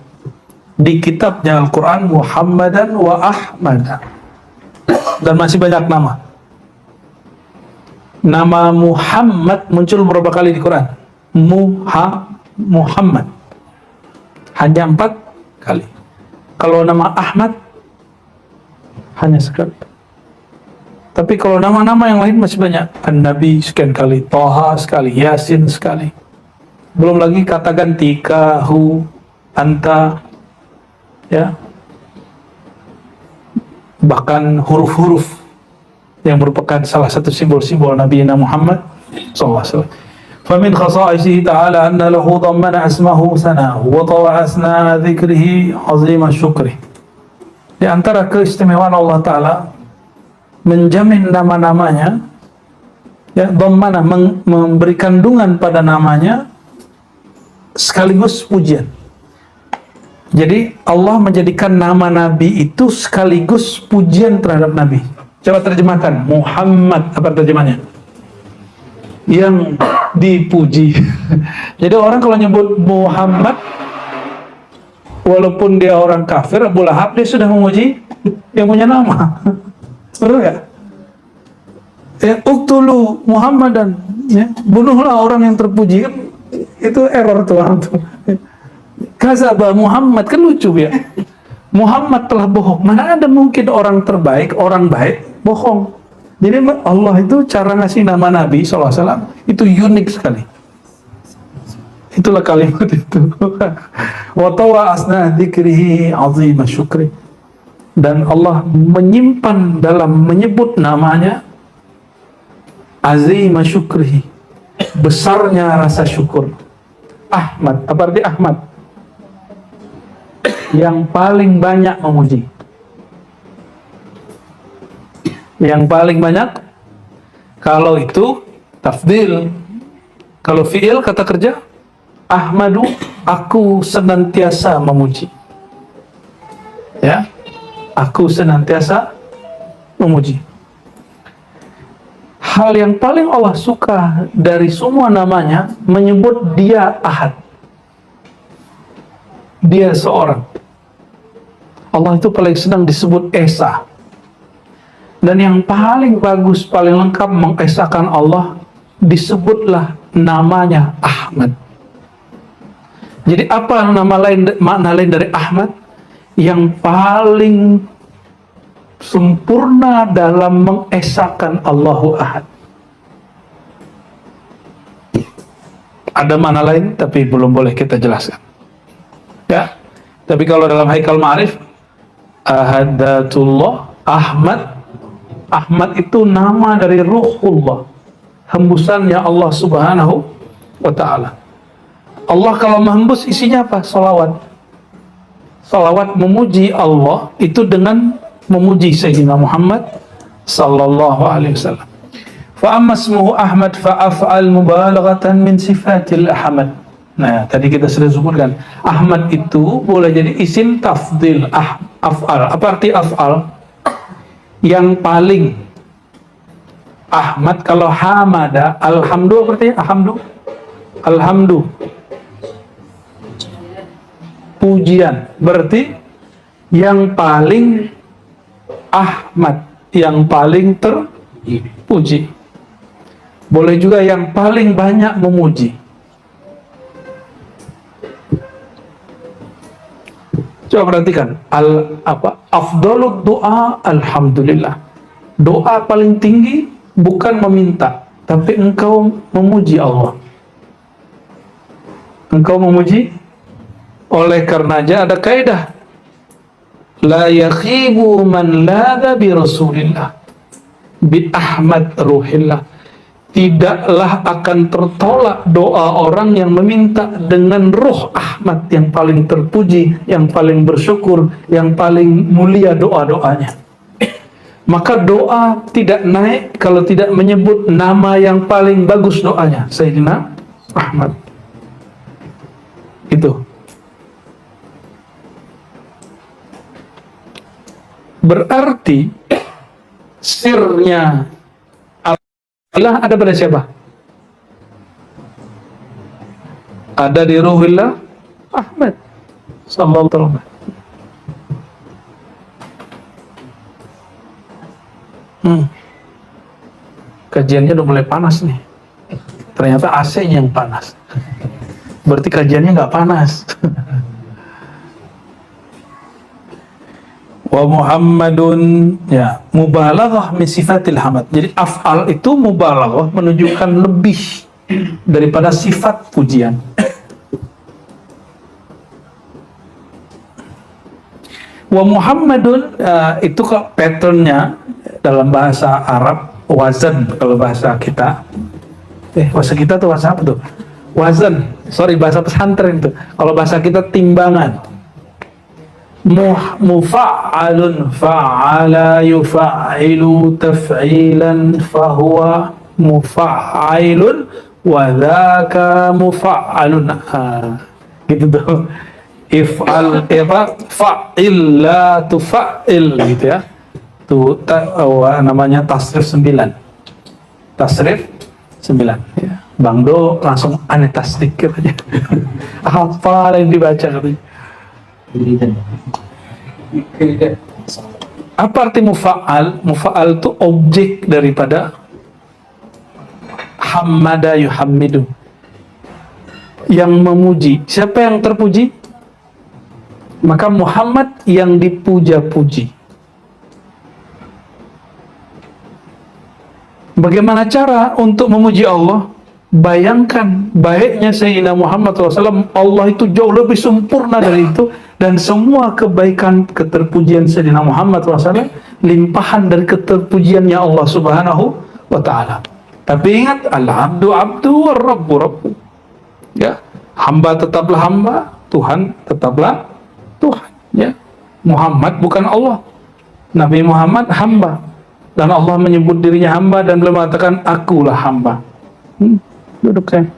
B: di kitabnya Al-Quran Muhammadan wa Ahmada. Dan masih banyak nama. Nama Muhammad muncul berapa kali di Quran? Muhammad hanya 4 kali. Kalau nama Ahmad hanya sekali. Tapi kalau nama-nama yang lain masih banyak. An-Nabi sekian kali, Toha sekali, Yasin sekali. Belum lagi kata ganti kahu, anta, ya. Bahkan huruf-huruf yang merupakan salah satu simbol-simbol Nabi Muhammad SAW. Famin khasa'isihi ta'ala anna lahu dhammana asmahu sanahu wa tawa'asna dhikrihi azima syukri. Di antara keistimewaan Allah Ta'ala menjamin nama-namanya, ya, dhammana memberi kandungan pada namanya sekaligus pujian. Jadi Allah menjadikan nama Nabi itu sekaligus pujian terhadap Nabi. Coba terjemahkan, Muhammad, apa terjemahnya? Yang dipuji. Jadi orang kalau nyebut Muhammad, walaupun dia orang kafir, Abu Lahab, dia sudah memuji yang punya nama. Betul nggak? Ya, uktulu Muhammadan, ya, bunuhlah orang yang terpuji. Kan itu error Tuhan tuh. Kazaba Muhammad, kan lucu ya. Muhammad telah bohong. Mana ada mungkin orang terbaik, orang baik bohong. Jadi Allah itu cara ngasih nama Nabi SAW itu unik sekali. Itulah kalimat itu. Wa tawa asna dzikrihi azima syukri. Dan Allah menyimpan dalam menyebut namanya azima syukrihi, besarnya rasa syukur. Ahmad, apa arti Ahmad? Yang paling banyak memuji. Yang paling banyak, kalau itu tafdil. Kalau fi'il, kata kerja, Ahmadu, aku senantiasa memuji. Ya, aku senantiasa memuji. Hal yang paling Allah suka dari semua namanya, menyebut dia Ahad. Dia seorang. Allah itu paling senang disebut Esa. Dan yang paling bagus, paling lengkap mengesakan Allah, disebutlah namanya Ahmad. Jadi apa nama lain, makna lain dari Ahmad? Yang paling sempurna dalam mengesakan Allahu Ahad. Ada makna lain, tapi belum boleh kita jelaskan. Ya, tapi kalau dalam Haikal Ma'arif, Ahadatullah, Ahmad itu nama dari Ruhullah, hembusannya Allah Subhanahu wa Ta'ala. Allah kalau menghembus isinya apa? Salawat. Salawat memuji Allah itu dengan memuji Sayyidina Muhammad sallallahu alaihi wasallam. Fa amma ismuhu Ahmad fa af'al mubalaghatan min sifatil Ahmad. Nah, tadi kita sudah sebutkan, Ahmad itu boleh jadi isim tafdil, af'al. Apa arti af'al? Yang paling. Ahmad kalau hamada, alhamdu berarti alhamdu. Pujian, berarti yang paling Ahmad, yang paling terpuji. Boleh juga yang paling banyak memuji. Coba perhatikan, afdhalud doa alhamdulillah. Doa paling tinggi bukan meminta, tapi engkau memuji Allah. Engkau memuji. Oleh karenanya ada kaidah, la yakhibu man ladha bi Rasulillah bi Ahmad ruhillah. Tidaklah akan tertolak doa orang yang meminta dengan ruh Ahmad, yang paling terpuji, yang paling bersyukur, yang paling mulia doa-doanya. Maka doa tidak naik kalau tidak menyebut nama yang paling bagus doanya, Sayyidina Ahmad. Itu. Berarti sirnya Allah ada pada siapa? Ada di Ruhillah Ahmad sallallahu alaihi wasallam. Kajiannya udah mulai panas nih. Ternyata AC-nya yang panas. Berarti kajiannya nggak panas. Wa Muhammadun, ya, mubalaghah min sifatil hamad. Jadi af'al itu mubalaghah, menunjukkan lebih daripada sifat pujian. Wa Muhammadun, itu kok patternnya dalam bahasa Arab wazan. Kalau bahasa kita, bahasa kita tuh bahasa apa tuh? Wazan, bahasa pesantren itu. Kalau bahasa kita timbangan. Mufa'alun fa'ala yufa'ilu taf'ilan fahuwa mufa'ilun wa dhaka mufa'alun. Gitu tuh. If'al fa'il la tufa'il gitu ya. Tuh namanya tasrif 9. Tasrif 9 ya. Bang Do langsung aneh tasdik katanya. Apa yang dibaca katanya. Apa arti mufa'al? Mufa'al itu objek daripada hamada yuhammidu, yang memuji. Siapa yang terpuji? Maka Muhammad yang dipuja-puji. Bagaimana cara untuk memuji Allah? Bayangkan baiknya Sayyidina Muhammad SAW, Allah itu jauh lebih sempurna dari itu, dan semua kebaikan keterpujian Sayyidina Muhammad SAW limpahan dari keterpujiannya Allah Subhanahu wa Ta'ala. Tapi ingat, al-abdu abdu wa rabbu rabbu. Ya, hamba tetaplah hamba, Tuhan tetaplah Tuhan. Ya, Muhammad bukan Allah, Nabi Muhammad hamba, dan Allah menyebut dirinya hamba dan beliau mengatakan akulah hamba. Duduk saya.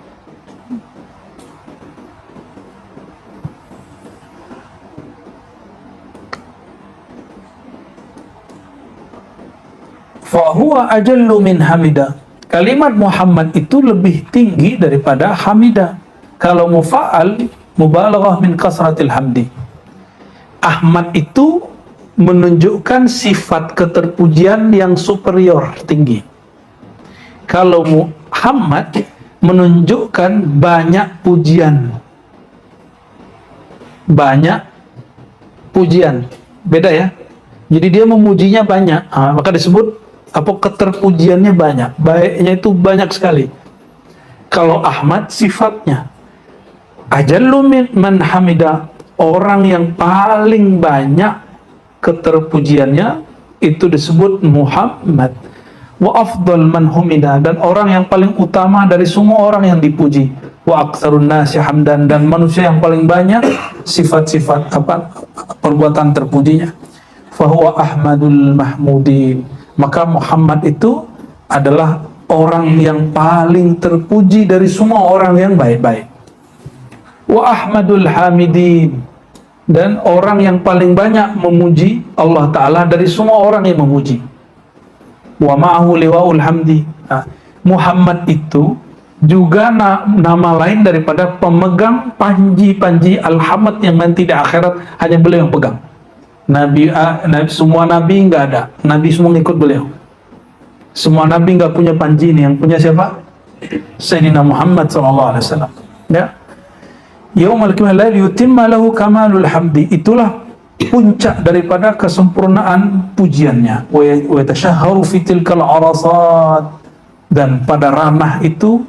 B: Fahuwa ajallu min hamida. Kalimat Muhammad itu lebih tinggi daripada hamida. Kalau mufa'al, mubalaghah min kasratil hamdi. Ahmad itu menunjukkan sifat keterpujian yang superior, tinggi. Kalau Muhammad menunjukkan banyak pujian. Banyak pujian. Beda ya. Jadi dia memujinya banyak. Maka disebut apa, keterpujiannya banyak. Baiknya itu banyak sekali. Kalau Ahmad sifatnya ajallu man hamida, orang yang paling banyak keterpujiannya itu disebut Muhammad. Wa afdal man humida, dan orang yang paling utama dari semua orang yang dipuji. Wa aktsarun nasi hamdan, dan manusia yang paling banyak sifat-sifat apa, perbuatan terpujinya. Fahuwa ahmadul mahmudin, maka Muhammad itu adalah orang yang paling terpuji dari semua orang yang baik-baik. Wa ahmadul hamidin, dan orang yang paling banyak memuji Allah Ta'ala dari semua orang yang memuji. Wa ma'ahu liwa'ul hamdi. Muhammad itu juga nama lain daripada pemegang panji-panji Al-Hamd yang nanti di akhirat hanya beliau yang pegang. Semua nabi nggak ada, nabi semua ngikut beliau. Semua nabi nggak punya panji ini, yang punya siapa? Sayyidina Muhammad SAW. Ya. Yaumal qiyamah yutimma lahu kamalul hamdi, itulah puncak daripada kesempurnaan pujiannya. Wa yatashahharu fi tilkal arasat, dan pada ranah itu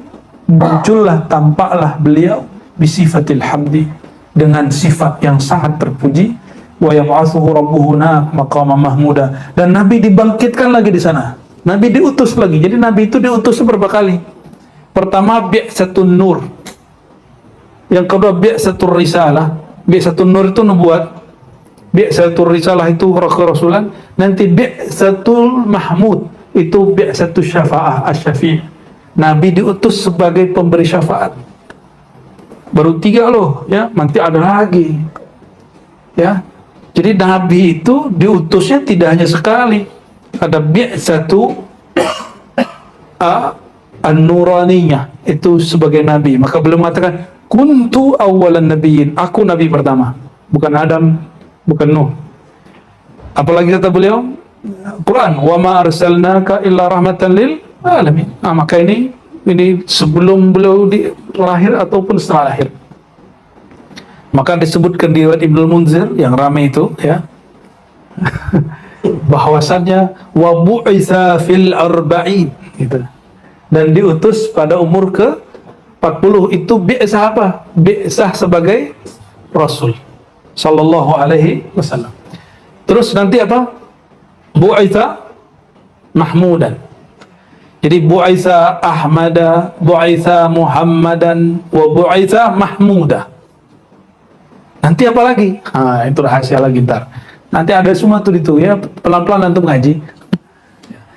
B: muncullah, tampaklah beliau bisifatil hamdi, dengan sifat yang sangat terpuji. Wa yab'atsuhu rabbuhu maqama mahmuda, dan Nabi dibangkitkan lagi di sana. Nabi diutus lagi. Jadi Nabi itu diutus beberapa kali. Pertama bi'satun nur, yang kedua bi'satur risalah. Bi'satun nur itu nubuat, bi'satur risalah itu rasulan, nanti bi'satul mahmud itu bi'satul syafa'ah asy-syafi'. Nabi diutus sebagai pemberi syafaat. Baru 3 loh, ya, nanti ada lagi. Ya. Jadi Nabi itu diutusnya tidak hanya sekali. Ada bi'satu an-nuraniyah, itu sebagai Nabi. Maka beliau mengatakan kuntu awwalan nabiyyin, aku Nabi pertama, bukan Adam, bukan Nuh. Apalagi kata beliau Quran, wa ma arsalnaka illa rahmatan lil alamin. Maka ini sebelum beliau lahir ataupun setelah lahir. Maka disebutkan di riwayat Ibnu Munzir yang ramai itu, ya, bahwasannya wa bu'itsa fil arba'in, gitu. Dan diutus pada umur ke 40. Itu bi'sah apa? Bi'sah sebagai rasul sallallahu alaihi wasallam. Terus nanti apa? Bu'itsa mahmudan. Jadi bu'itsa ahmada, bu'itsa muhammadan, wa bu'itsa mahmuda. Nanti apa lagi? Itu rahasia lagi ntar. Nanti ada semua tuh itu, ya, pelan-pelan antum ngaji.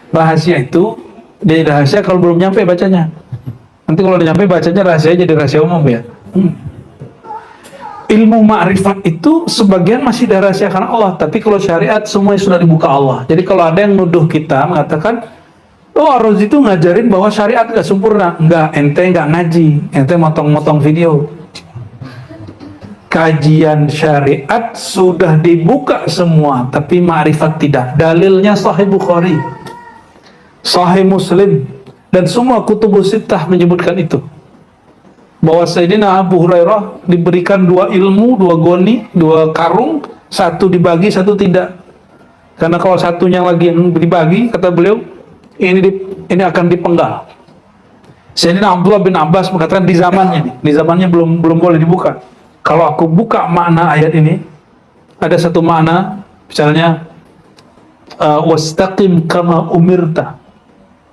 B: Rahasia itu jadi rahasia kalau belum nyampe bacanya. Nanti kalau udah nyampe bacanya rahasia, jadi rahasia umum, ya. Ilmu ma'rifat itu sebagian masih dirahasiakan Allah, tapi kalau syariat semuanya sudah dibuka Allah. Jadi kalau ada yang nuduh kita mengatakan, oh Ar-Razi itu ngajarin bahwa syariat gak sempurna. Enggak, ente gak ngaji, ente motong-motong video. kajian syariat sudah dibuka semua, tapi ma'rifat tidak. Dalilnya Sahih Bukhari, Sahih Muslim, dan semua kutubus sittah menyebutkan itu, bahwa Sayyidina Abu Hurairah diberikan 2 ilmu, 2 goni, 2 karung, satu dibagi, satu tidak. Karena kalau satunya lagi yang dibagi, kata beliau, ini akan dipenggal. Sayyidina Abdullah bin Abbas mengatakan di zamannya belum boleh dibuka. Kalau aku buka makna ayat ini, ada satu makna, misalnya wastaqim kama umirta,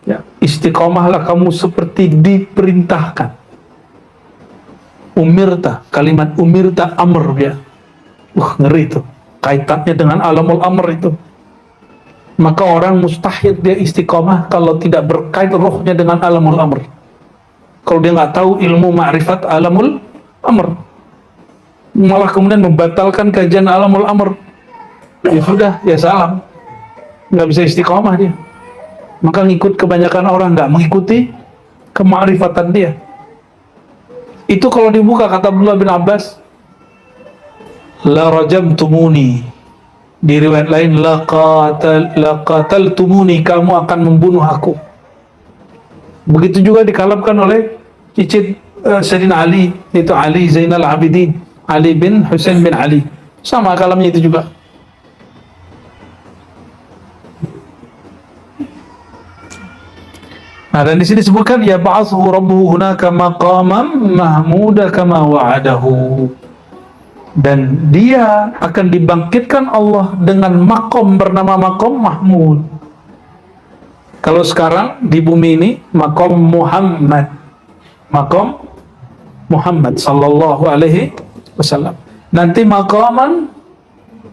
B: ya, istiqomahlah kamu seperti diperintahkan. Umirta, kalimat umirta amr, ya, ngeri itu, kaitannya dengan alamul amr itu. Maka orang mustahil dia istiqomah kalau tidak berkait rohnya dengan alamul amr, kalau dia nggak tahu ilmu ma'rifat alamul amr, malah kemudian membatalkan kajian alamul amr, ya sudah, ya salam, nggak bisa istiqomah dia. Maka ngikut kebanyakan orang, nggak mengikuti kemakrifatan dia. Itu kalau dibuka, kata Abdullah bin Abbas, la rajamtumuni, di riwayat lain la qataltumuni, kamu akan membunuh aku. Begitu juga dikalamkan oleh cicit Sayyidina Ali, yaitu Ali Zainal Abidin, Ali bin Husain bin Ali, sama kalamnya itu juga. Nah, dan di sini disebutkan ya ba'athu rabbuhu hunaka maqaman mahmuda kama wa'adahu, dan dia akan dibangkitkan Allah dengan makom bernama makom Mahmud. Kalau sekarang di bumi ini makom Muhammad, makom Muhammad sallallahu alaihi wasallam. Nanti maqaman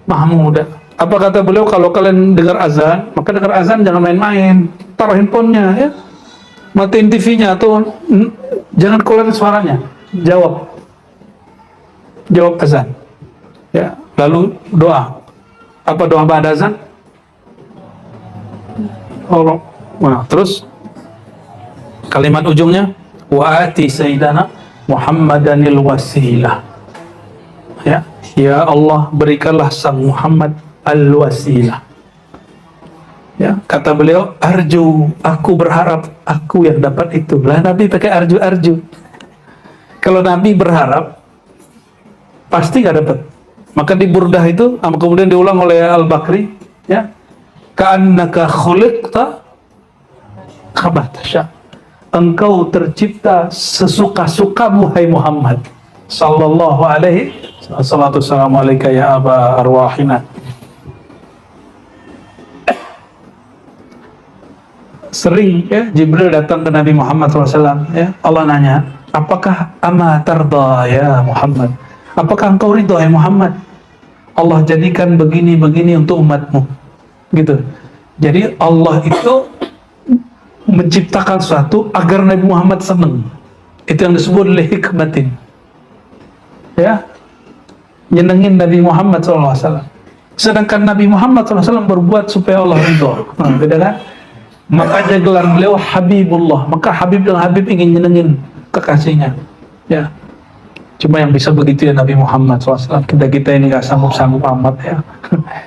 B: mahmuda. Apa kata beliau, kalau kalian dengar azan, maka dengar azan jangan main-main, taruh handphonenya, ya, matiin TV-nya, atau jangan keluarin suaranya, jawab azan, ya, lalu doa. Apa doa ba'da azan? Allah. Nah, terus kalimat ujungnya wa ati sayyidana Muhammadanil wasilah, ya, ya Allah berikanlah sang Muhammad al-wasilah. Ya, kata beliau, arju, aku berharap aku yang dapat itu. Lah Nabi pakai arju. Kalau Nabi berharap pasti nggak dapat. Maka di Burdah itu, kemudian diulang oleh Al-Bakri, ya, ka'annaka khuliqta kama tasya, engkau tercipta sesuka-sukamu hai Muhammad sallallahu alaihi wasallam, alaika ya aba arwahina. Sering, ya, Jibril datang ke Nabi Muhammad SAW, ya, Allah nanya, apakah ama tarda ya Muhammad, apakah engkau ridho ya Muhammad, Allah jadikan begini-begini untuk umatmu, gitu. Jadi Allah itu menciptakan sesuatu agar Nabi Muhammad senang. Itu yang disebut hikmatin, ya, nyenengin Nabi Muhammad SAW. Sedangkan Nabi Muhammad SAW berbuat supaya Allah ridho. Nah, beda kan? Makanya gelar beliau Habibullah. Maka Habib dan Habib ingin nyenengin kekasihnya, ya. Cuma yang bisa begitu ya Nabi Muhammad SAW. Kita ini gak sanggup-sanggup amat, ya.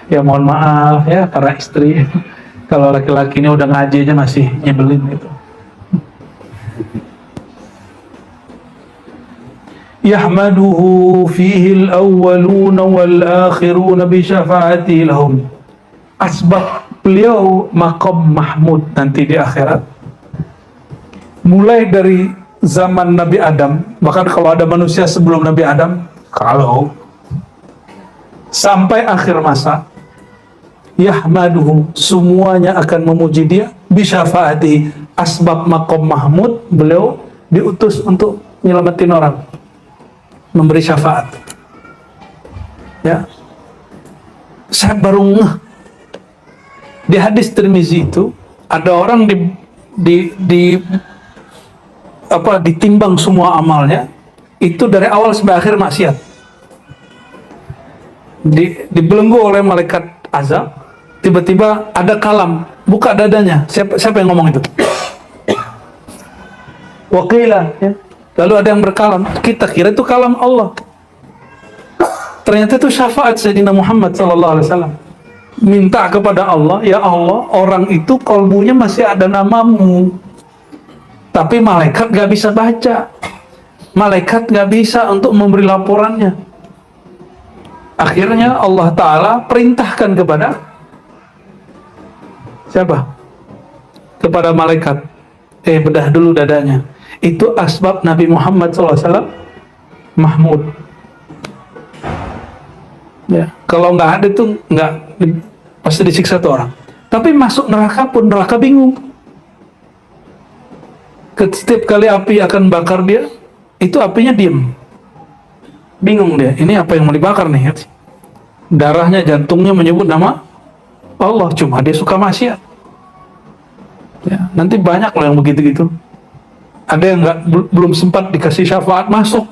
B: Ya mohon maaf, ya, para istri. Kalau laki-laki ini udah ngaji aja masih nyebelin gitu. Yahmaduhu fihi al-awwaluna wal-akhiruna bi syafa'ati lahum. Asbab beliau maqam Mahmud nanti di akhirat, mulai dari zaman Nabi Adam, bahkan kalau ada manusia sebelum Nabi Adam, kalau sampai akhir masa, yahmaduhu, semuanya akan memuji dia, bisyafaati, asbab maqam Mahmud, beliau diutus untuk nyelamatin orang, memberi syafaat. Ya, saya baru ngeh, di hadis Tirmizi itu ada orang ditimbang semua amalnya itu dari awal sampai akhir maksiat, dibelenggu oleh malaikat azab. Tiba-tiba ada kalam, buka dadanya. Siapa yang ngomong itu? Wakilah, ya. Lalu ada yang berkalam, kita kira itu kalam Allah. Ternyata itu syafaat Sayyidina Muhammad SAW. Minta kepada Allah, ya Allah, orang itu kalbunya masih ada namamu, tapi malaikat gak bisa baca, malaikat gak bisa untuk memberi laporannya. Akhirnya Allah Ta'ala perintahkan kepada siapa? Kepada malaikat, bedah dulu dadanya. Itu asbab Nabi Muhammad SAW Mahmud. Ya, kalau nggak ada tuh nggak, pasti disiksa tuh orang. Tapi masuk neraka pun neraka bingung. Setiap kali api akan bakar dia, itu apinya diem, bingung dia. Ini apa yang mau dibakar nih? Darahnya, jantungnya menyebut nama Allah, cuma dia suka maksiat. Ya, nanti banyak loh yang begitu-gitu. Ada yang nggak, belum sempat dikasih syafaat masuk,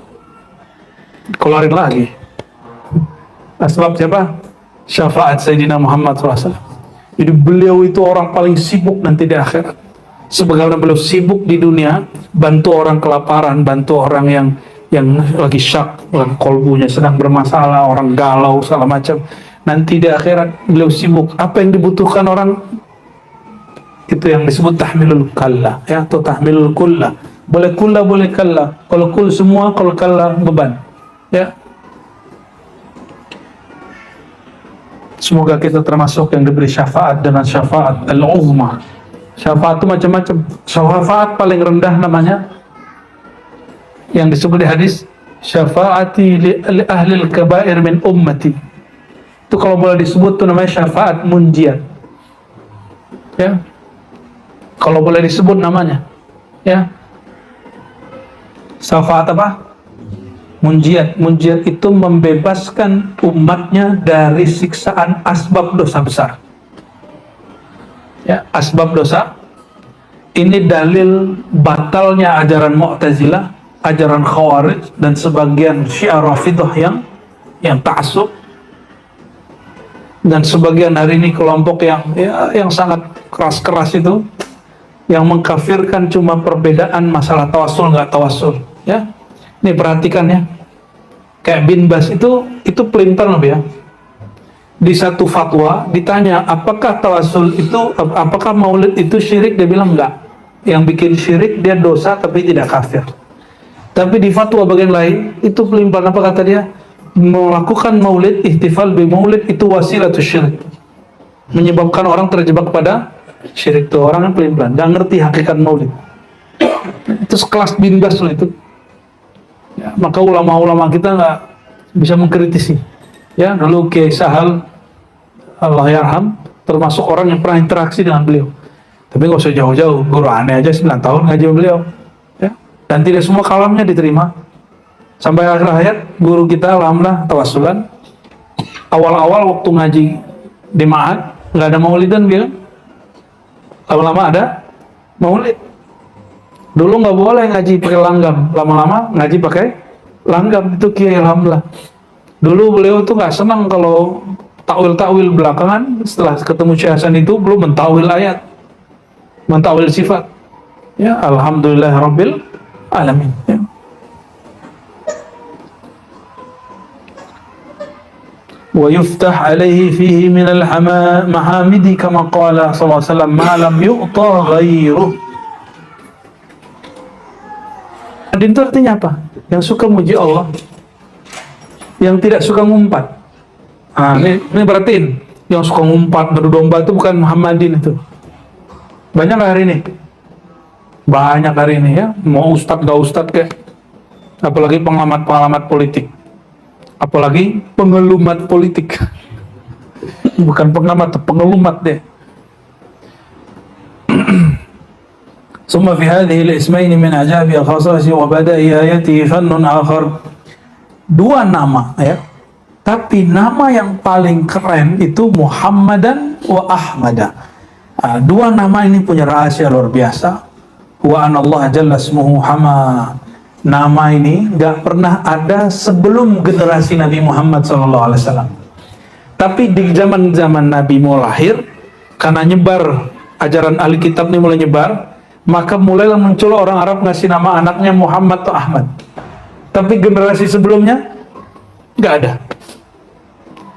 B: keluarin lagi. Sebab siapa? Syafaat Sayyidina Muhammad SAW. Jadi beliau itu orang paling sibuk nanti di akhirat. Sebagaimana beliau sibuk di dunia, bantu orang kelaparan, bantu orang yang lagi syak, orang kolbunya sedang bermasalah, orang galau, segala macam. Nanti di akhirat beliau sibuk. Apa yang dibutuhkan orang? Itu yang disebut tahmilul kalla, ya, atau tahmilul kulla. Boleh kulla, boleh kalla. Kalau kul semua, kalau kalla beban. Ya. Semoga kita termasuk yang diberi syafaat dengan syafaat al-uzma. Syafaat itu macam-macam. Syafaat paling rendah namanya, yang disebut di hadis, syafaati li ahli al-kabair min ummati. Itu kalau boleh disebut itu namanya syafaat munjiat. Ya. Kalau boleh disebut namanya. Ya. Syafaat apa? Munjiat. Munjiat itu membebaskan umatnya dari siksaan asbab dosa besar. Ya, asbab dosa. Ini dalil batalnya ajaran Mu'tazilah, ajaran Khawarij, dan sebagian Syiah Rafidah yang ta'assub, dan sebagian hari ini kelompok yang sangat keras-keras itu, yang mengkafirkan cuma perbedaan masalah tawasul nggak tawasul. Ya. Nih perhatikan ya, kayak bin Bas itu pelintar loh ya. Di satu fatwa ditanya apakah tawasul itu, apakah maulid itu syirik, dia bilang enggak. Yang bikin syirik dia dosa tapi tidak kafir. Tapi di fatwa bagian lain itu pelimpan, apa kata dia? Melakukan maulid, ihtifal bi maulid itu wasilatul syirik, menyebabkan orang terjebak pada syirik. Tuh orang yang pelimpan, nggak ngerti hakikat maulid. Itu sekelas bin Bas loh itu. Ya, maka ulama-ulama kita nggak bisa mengkritisi. Ya, dulu Kiai Sahal, Allah yarham, termasuk orang yang pernah interaksi dengan beliau. Tapi nggak usah jauh-jauh, guru aneh aja 9 tahun ngaji sama beliau. Ya, dan tidak semua kalamnya diterima. Sampai akhir hayat, guru kita alhamdulillah tawasulan. Awal-awal waktu ngaji di Ma'had, nggak ada maulidan dia. Lama-lama ada maulid. Dulu nggak boleh ngaji pakai langgam, lama-lama ngaji pakai langgam. Itu Kiai alhamdulillah. Dulu beliau tuh nggak senang kalau takwil belakangan, setelah ketemu Syekh Hasan itu belum mentawil ayat, mentawil sifat. Ya, alhamdulillah rabbil alamin. Ya. Wa yuftah alaihi fihi min al-mahamidi kama qala sallallahu alaihi wasallam ma lam yu'ta ghairuh. Adin itu artinya apa? Yang suka muji Allah, yang tidak suka ngumpat. Nah, ini berartiin, yang suka ngumpat, ngadu domba itu bukan Muhammadin itu. Banyak hari ini, banyak hari ini ya. Mau ustadz gak ustadz kayak, apalagi pengamat politik, apalagi pengelumat politik. Bukan pengamat, pengelumat deh. ثم في هذه الاسمين من عجاب خصائصه وبدائع آياته فن آخر. Dua nama ya, tapi nama yang paling keren itu Muhammadan wa Ahmada. Dua nama ini punya rahasia luar biasa. Wa anallah jalla ismuhu hama. Nama ini gak pernah ada sebelum generasi Nabi Muhammad SAW. Tapi di zaman Nabi mau lahir, karena nyebar ajaran ahli kitab ini mulai nyebar, maka mulailah muncul orang Arab ngasih nama anaknya Muhammad atau Ahmad. Tapi generasi sebelumnya nggak ada.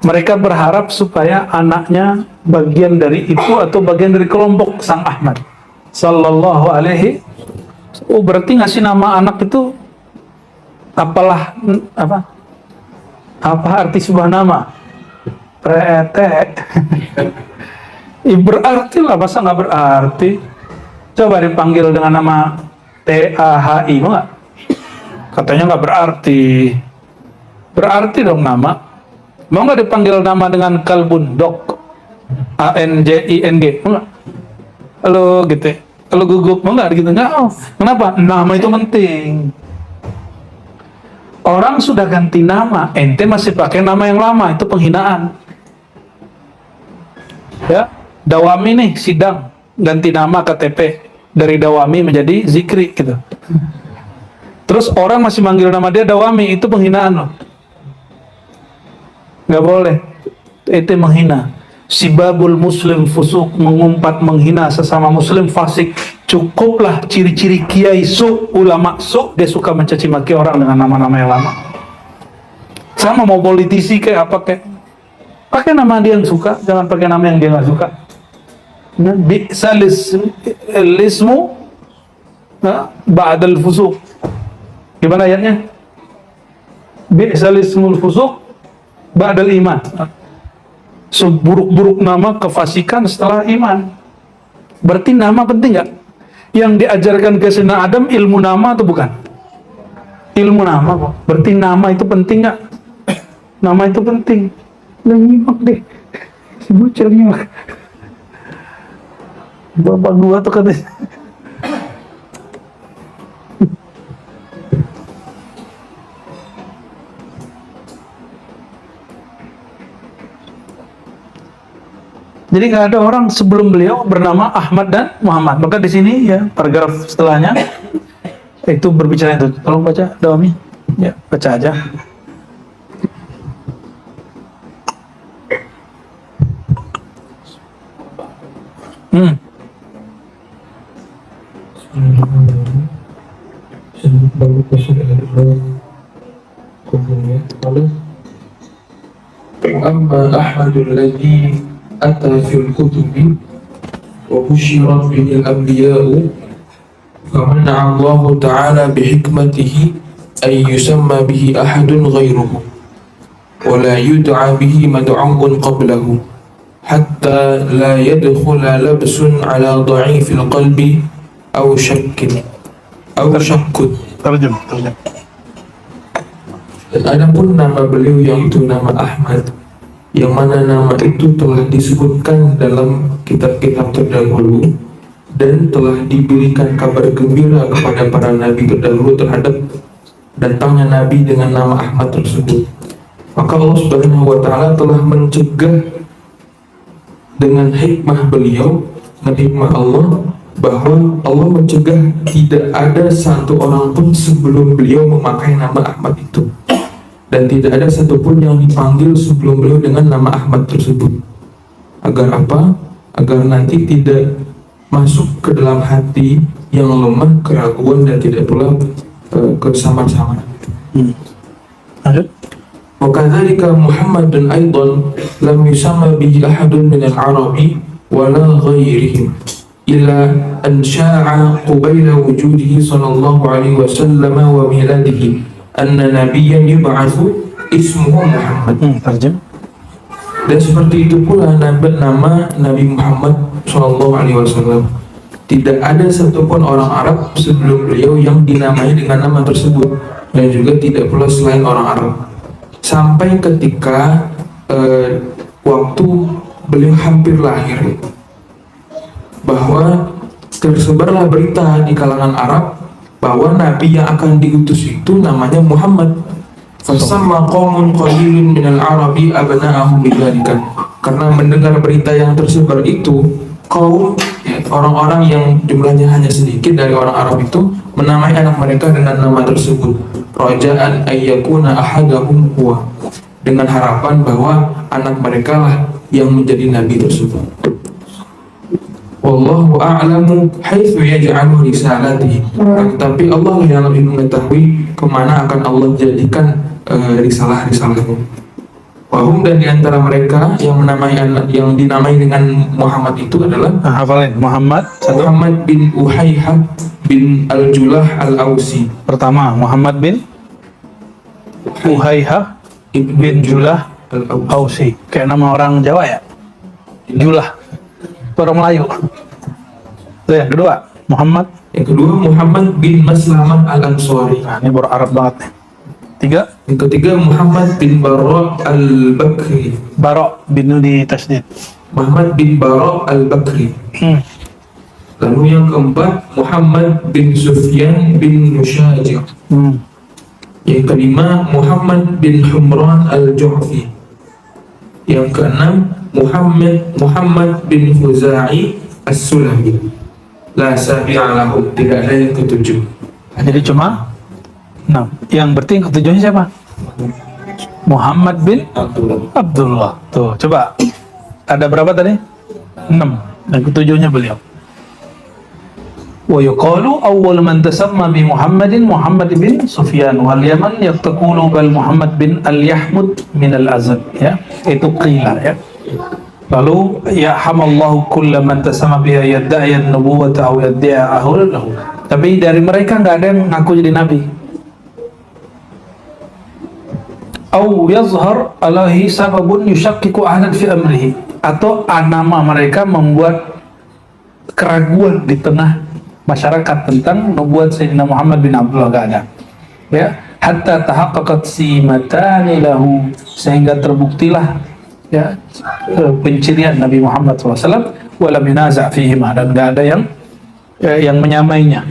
B: Mereka berharap supaya anaknya bagian dari itu atau bagian dari kelompok Sang Ahmad sallallahu alaihi. Oh, berarti ngasih nama anak itu apalah apa arti sebuah nama? Rete. Berarti lah, masa nggak berarti? Coba dipanggil dengan nama TAHI, mau nggak? Katanya nggak berarti. Berarti dong nama. Mau nggak dipanggil nama dengan kalbun dok? ANJING, mau nggak? Halo gitu. Kalau gugup mau nggak gitu? Nggak. Oh. Kenapa? Nama itu penting. Orang sudah ganti nama, ente masih pakai nama yang lama, itu penghinaan. Ya, Dawami nih sidang, ganti nama KTP dari Dawami menjadi Zikri gitu. Terus orang masih manggil nama dia Dawami, itu penghinaan loh. Nggak boleh, itu menghina. Sibabul muslim fusuk, mengumpat menghina sesama muslim fasik. Cukuplah ciri-ciri kiai su, ulama su, dia suka mencaci maki orang dengan nama-nama yang lama. Sama mau politisi kayak apa kayak, pakai nama dia yang suka, jangan pakai nama yang dia nggak suka. Bi'salismu ba'dal fusuk. Gimana ayatnya? Bi'salismul fusuk ba'dal iman. Seburuk-buruk nama kefasikan setelah iman. Berarti nama penting nggak? Yang diajarkan ke Sayyidina Adam ilmu nama atau bukan? Ilmu nama kok. Berarti nama itu penting nggak? Nama itu penting. Udah nyimak deh. Si bocil nyimak. Bapak gua tuh katanya. Jadi nggak ada orang sebelum beliau bernama Ahmad dan Muhammad. Maka di sini ya paragraf setelahnya itu berbicara itu. Tolong baca Dawami. Ya, baca aja.
C: أما أحمد الذي أتى في الكتب وبشرت به الأنبياء فمنع الله تعالى بحكمته أن يسمى به أحد غيره ولا يدعى به مدعو قبله حتى لا يدخل لبس على ضعيف القلب أو شك.
B: Terjem.
C: Dan adapun nama beliau yaitu nama Ahmad, yang mana nama itu telah disebutkan dalam kitab-kitab terdahulu dan telah diberikan kabar gembira kepada para nabi terdahulu terhadap datangnya nabi dengan nama Ahmad tersebut. Maka Allah Subhanahu wa taala telah mencegah dengan hikmah beliau, dengan hikmah Allah, bahwa Allah mencegah tidak ada satu orang pun sebelum beliau memakai nama Ahmad itu. Dan tidak ada satupun yang dipanggil sebelum beliau dengan nama Ahmad tersebut. Agar apa? Agar nanti tidak masuk ke dalam hati yang lemah, keraguan, dan tidak pula kesamaan-samaan. Wa kadzalika Muhammadun aidan lam yusamma bihi ahadun min al-arabi wala ghairihim illa an sya'a qubayla wujudihi sallallahu alaihi wasallam wa miladihi anna nabiyyan yub'atsu ismuhu Muhammad. Dan seperti itu pula nama Nabi Muhammad sallallahu alaihi wasallam. Tidak ada satupun orang Arab sebelum beliau yang dinamai dengan nama tersebut, dan juga tidak pula selain orang Arab. Sampai ketika waktu beliau hampir lahir, bahwa tersebarlah berita di kalangan Arab bahwa Nabi yang akan diutus itu namanya Muhammad. Fasamma qaumun qalilun minal arabi abna'ahum bidzalika. Karena mendengar berita yang tersebar itu, kaum orang-orang yang jumlahnya hanya sedikit dari orang Arab itu menamai anak mereka dengan nama tersebut, raja'an ayyakuna ahadahum huwa, dengan harapan bahwa anak mereka lah yang menjadi nabi tersebut. Wallahu a'lamu haitsu yaj'alu risalatihi. Tapi Allah yang lebih mengetahui kemana akan Allah jadikan risalah-risalahnya. Wahum, dan di antara mereka yang dinamai dengan Muhammad itu adalah
B: Hafalin. Muhammad satu.
C: Muhammad bin Uhayhab bin Al-Julah Al-Ausi.
B: Pertama Muhammad bin Uhayhah bin Julah
C: Al-Ausi.
B: Ausi. Kayak nama orang Jawa ya. Julah. Orang Melayu. Itu yang kedua Muhammad.
C: Yang kedua Muhammad bin Maslamah Al-Ansari.
B: Nah, ini baru Arab banget nih. Tiga
C: Yang ketiga Muhammad bin Bara' Al-Bakri.
B: Bara' bin di tasdid.
C: Muhammad bin Bara' Al-Bakri. Lalu yang keempat Muhammad bin Sufyan bin Musyajir. Yang kelima Muhammad bin Humran Al-Ju'fi. Yang keenam Muhammad bin Khuzai As-Sulami. La sabi'a lahu, tidak ada yang ketujuh.
B: Jadi cuma 6. Yang berarti yang ketujuhnya siapa? Muhammad bin Abdullah. Tuh, coba. Ada berapa tadi? 6. Dan ketujuhnya beliau. Wa yuqalu awwal man tasamma bi Muhammadin Muhammad bin Sufyan wal Yaman yaqulu bal Muhammad bin Al-Yahmud min Al-Azad, ya. Itu qila, ya. Lalu ya hamallahu kulla man tasamma biha yadda'i an-nubuwwata aw yadda'a lahu. Tapi dari mereka enggak ada yang ngaku jadi nabi. Au yazhar alaihi sababun yushakkiku ahlan fi amrihi, atau nama mereka membuat keraguan di tengah masyarakat tentang nubuat Sayyidina Muhammad bin Abdullah, enggak ada, ya. Hatta tahaqqaqat simatani lahu, sehingga terbuktilah, ya, pencirian Nabi Muhammad SAW, walam yunaza' fihima, dan enggak ada yang menyamainya.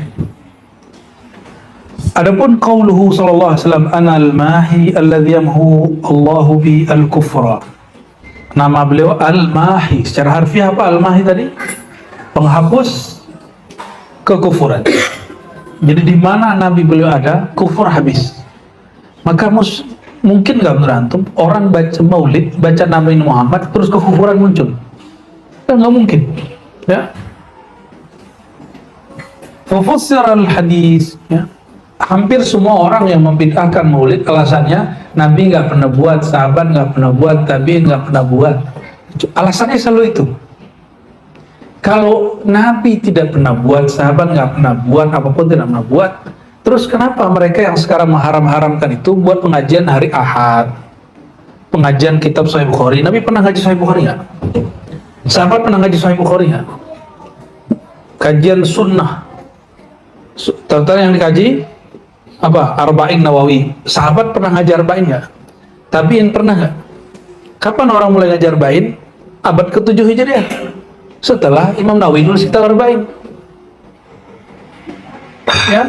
B: Adapun qauluhu sallallahu alaihi wasallam anal mahi alladhi yamhu Allahu bi al-kufra. Nama beliau al-mahi. Secara harfiah apa al-mahi tadi? Penghapus kekufuran. Jadi di mana nabi beliau ada, kufur habis. Maka mungkin nggak menurut antum orang baca maulid, baca Nabi Muhammad terus kekufuran muncul? Kan nggak mungkin, ya. Fafassara al-hadis, ya. Hampir semua orang yang membid'ahkan maulid alasannya Nabi nggak pernah buat, sahabat nggak pernah buat, tabi'in nggak pernah buat. Alasannya selalu itu. Kalau Nabi tidak pernah buat, sahabat nggak pernah buat, apapun tidak pernah buat, terus kenapa mereka yang sekarang mengharam-haramkan itu buat pengajian hari Ahad, pengajian kitab Sahih Bukhari? Nabi pernah ngaji Sahih Bukhari nggak? Sahabat pernah ngaji Sahih Bukhari nggak? Kajian sunnah, tentang yang dikaji apa? Arba'in Nawawi. Sahabat pernah ngajar Arba'in nggak? Tabi'in pernah nggak? Kapan orang mulai ngajar Arba'in? Abad ke-7 Hijriah. Setelah Imam Nawawi nulis kitab Arba'in. Ya.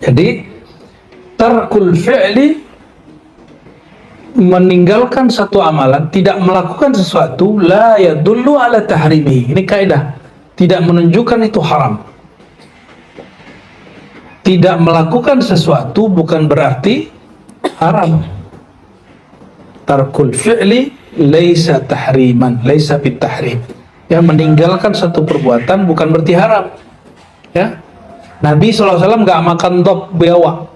B: Jadi tarkul fi'li, meninggalkan satu amalan, tidak melakukan sesuatu, la yadullu ala tahrimi. Ini kaidah. Tidak menunjukkan itu haram. Tidak melakukan sesuatu bukan berarti haram. Tarkul fi'li laisa tahriman, laisa bitahrim. Ya, meninggalkan satu perbuatan bukan berarti haram. Ya. Nabi SAW nggak makan dop biawak.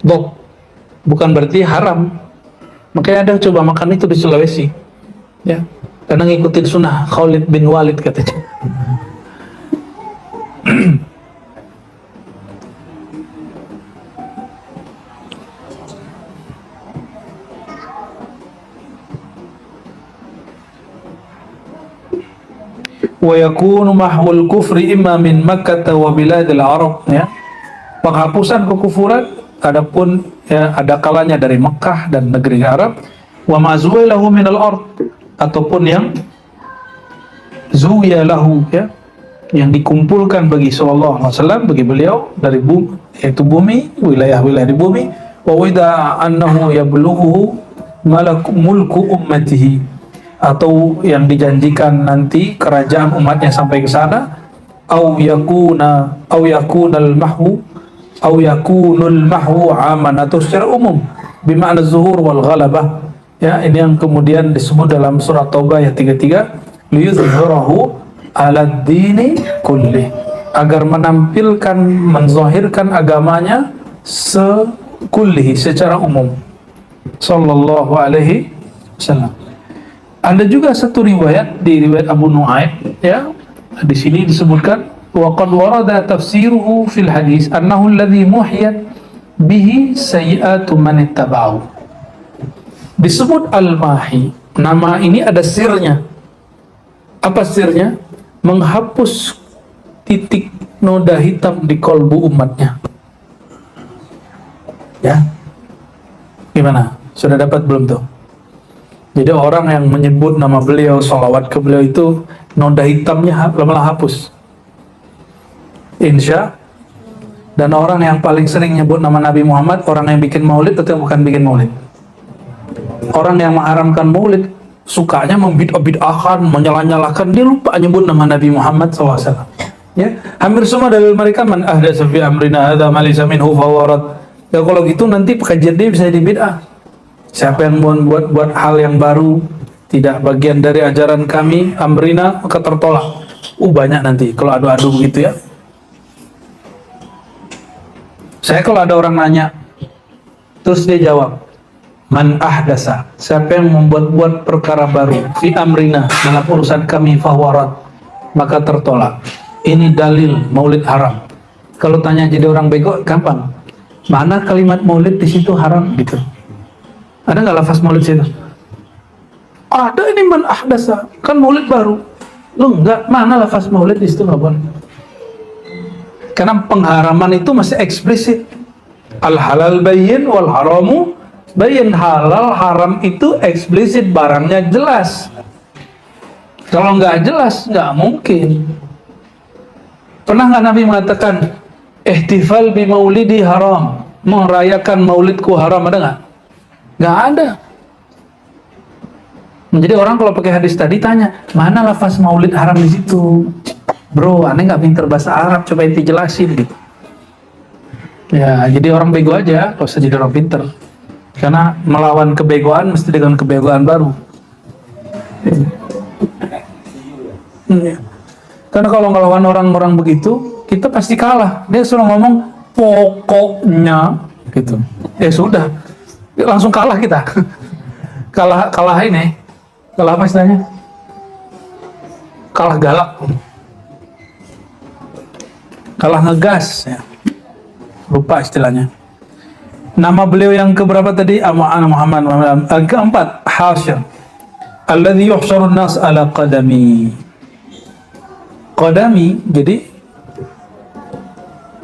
B: Dop bukan berarti haram. Makanya ada coba makan itu di Sulawesi. Ya. Karena ngikutin sunnah Khalid bin Walid katanya. Wa yakunu mahwul kufri imma min Makkah wa biladil Arab, ya. Penghapusan kekufuran adapun, ya, ada kalanya dari Mekah dan negeri Arab, wa ma zuwilahu min al-ard, ataupun yang zuwiyalahu, ya, yang dikumpulkan bagi sallallahu alaihi wasallam, bagi beliau dari bumi, yaitu bumi, wilayah-wilayah di bumi, wa wida annahu yablughu mulku ummatihi, atau yang dijanjikan nanti kerajaan umatnya sampai ke sana, au yakunul mahwu aman, atau secara umum bimakna zuhur wal ghalabah, ya. Ini yang kemudian disebut dalam surat Taubah ayat 33, liyuzhirahu ala dini kulli, agar menampilkan, menzahirkan agamanya sekullihi, secara umum. sallallahu alaihi wasallam. Ada juga satu riwayat di riwayat Abu Nu'aim, ya, di sini disebutkan wa qad warada tafsiruhu fil hadis annahu alladhi muhiyat bihi sayyi'atu man ittaba'u. Disebut Al-Mahi. Nama ini ada sirnya. Apa sirnya? Menghapus titik noda hitam di kolbu umatnya. Ya. Gimana? Sudah dapat belum tuh? Jadi orang yang menyebut nama beliau, sholawat ke beliau itu noda hitamnya malah hapus. Insya. Dan orang yang paling sering nyebut nama Nabi Muhammad, orang yang bikin maulid atau bukan bikin maulid? Orang yang mengharamkan maulid, sukanya membid'ah-bid'ahkan, menyalah-nyalahkan, dia lupa nyebut nama Nabi Muhammad SAW. Ya, hampir semua dalil mereka man ahdatsa fi amrina hadza ma laysa minhu fahuwa rad. Ya kalau gitu nanti kajian dia bisa jadi bid'ah. Siapa yang buat hal yang baru, tidak bagian dari ajaran kami, amrina, maka tertolak. Banyak nanti kalau adu-adu begitu ya. Saya kalau ada orang nanya, terus dia jawab, man ahdasa, siapa yang membuat perkara baru, fi amrina, dalam urusan kami, fahuwa rad, maka tertolak. Ini dalil maulid haram. Kalau tanya jadi orang bego, gampang. Mana kalimat maulid di situ haram gitu? Ada nggak lafaz maulid situ? Ada, ini man ahdasa, kan maulid baru. Lu enggak, mana lafaz maulid di situ nggak boleh. Karena pengharaman itu masih eksplisit. Al halal bayyin wal haramu bayyin. Halal haram itu eksplisit, barangnya jelas. Kalau nggak jelas, nggak mungkin. Pernah nggak Nabi mengatakan ihtifal bi maulidi haram, merayakan maulidku haram, ada nggak? Nggak ada. Jadi orang kalau pakai hadis tadi tanya, mana lafaz maulid haram di situ? Bro, aneh nggak pinter bahasa Arab, coba inti jelasin gitu. Ya, jadi orang bego aja, kalau usah jadi orang pinter. Karena melawan kebegoan mesti dengan kebegoan baru. Karena kalau ngelawan orang-orang begitu, kita pasti kalah. Dia suruh ngomong pokoknya gitu. Ya sudah, langsung kalah kita. kalah ini. Kalah apa istilahnya? Kalah galak. Kalah ngegas ya. Lupa istilahnya. Nama beliau yang keberapa tadi? Muhammad. Keempat, Hasyir. Alladhi yuhsyarun nas ala qadami. Qadami, jadi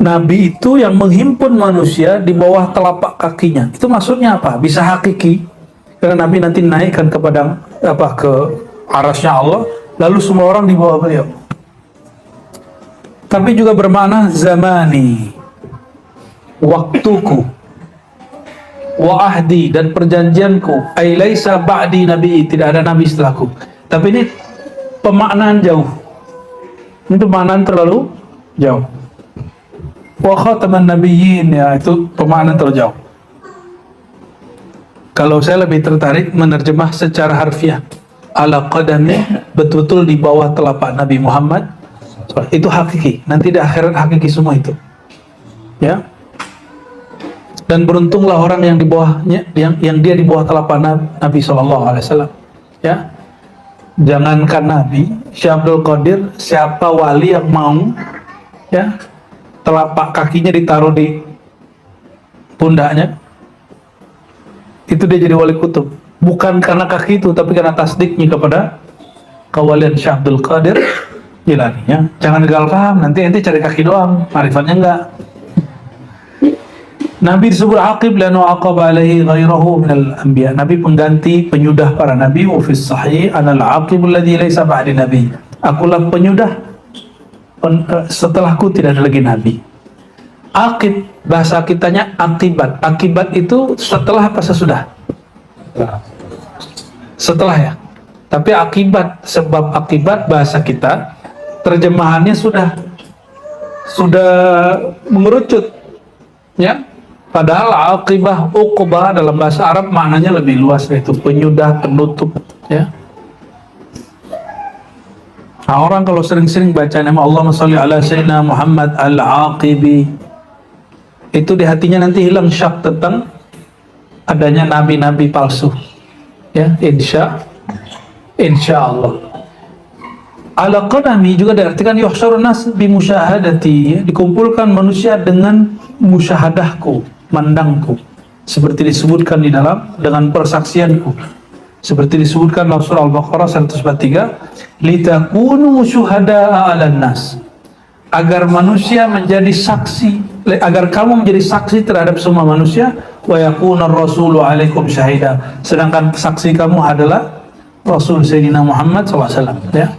B: Nabi itu yang menghimpun manusia di bawah telapak kakinya. Itu maksudnya apa? Bisa hakiki. Karena Nabi nanti naikkan kepada ke arasnya Allah, lalu semua orang di bawah beliau. Tapi juga bermakna zamani, waktuku, wa ahdi, dan perjanjianku. Ai laisa ba'di nabi, tidak ada nabi setelahku. Tapi ini pemaknaan jauh. Itu pemaknaan terlalu jauh. Wa khataman nabiyyin, ya itu pemaknaan terlalu jauh. Kalau saya lebih tertarik menerjemah secara harfiah, ala qadami, betul-betul di bawah telapak Nabi Muhammad. Itu hakiki. Nanti di akhirat hakiki semua itu. Ya. Dan beruntunglah orang yang di bawahnya, yang dia di bawah telapak Nabi SAW. Ya. Jangankan Nabi, Syekh Abdul Qadir, siapa wali yang mau, ya, telapak kakinya ditaruh di pundaknya, itu dia jadi wali kutub. Bukan karena kaki itu, tapi karena tasdiknya kepada kewalian Syekh Abdul Qadir Jilani. Ya. Jangan gagal paham, nanti cari kaki doang, marifatnya enggak. Nabi disebut aqib lanu aqaba alaihi ghairahu minal anbiya. Nabi pengganti, penyudah para nabi. Wa fis sahih anal aqibul ladzi laisa ba'di nabi. Akulah penyudah, setelahku tidak ada lagi nabi. Aqib, bahasa kitanya akibat. Akibat itu setelah apa sesudah? Setelah ya. Tapi akibat, sebab akibat bahasa kita terjemahannya sudah mengerucut, ya. Padahal aqibah, uqbah dalam bahasa Arab maknanya lebih luas, yaitu penyudah, penutup, ya. Nah, orang kalau sering-sering baca nama Allahumma sholli ala sayyidina Muhammad al-aqibi, itu di hatinya nanti hilang syak tentang adanya nabi-nabi palsu. Ya, insya Allah. Ala qadami juga diartikan yuhsyarun nas bi musyahadati, ya, dikumpulkan manusia dengan musyahadahku, mandangku. Seperti disebutkan di dalam dengan persaksianku. Seperti disebutkan dalam surah Al-Baqarah 143, litakunu syuhada'a 'alan nas. Agar manusia menjadi saksi, agar kamu menjadi saksi terhadap semua manusia, wa yakuna ar-rasulu 'alaikum syahida. Sedangkan saksi kamu adalah Rasul Sayyidina Muhammad SAW, ya.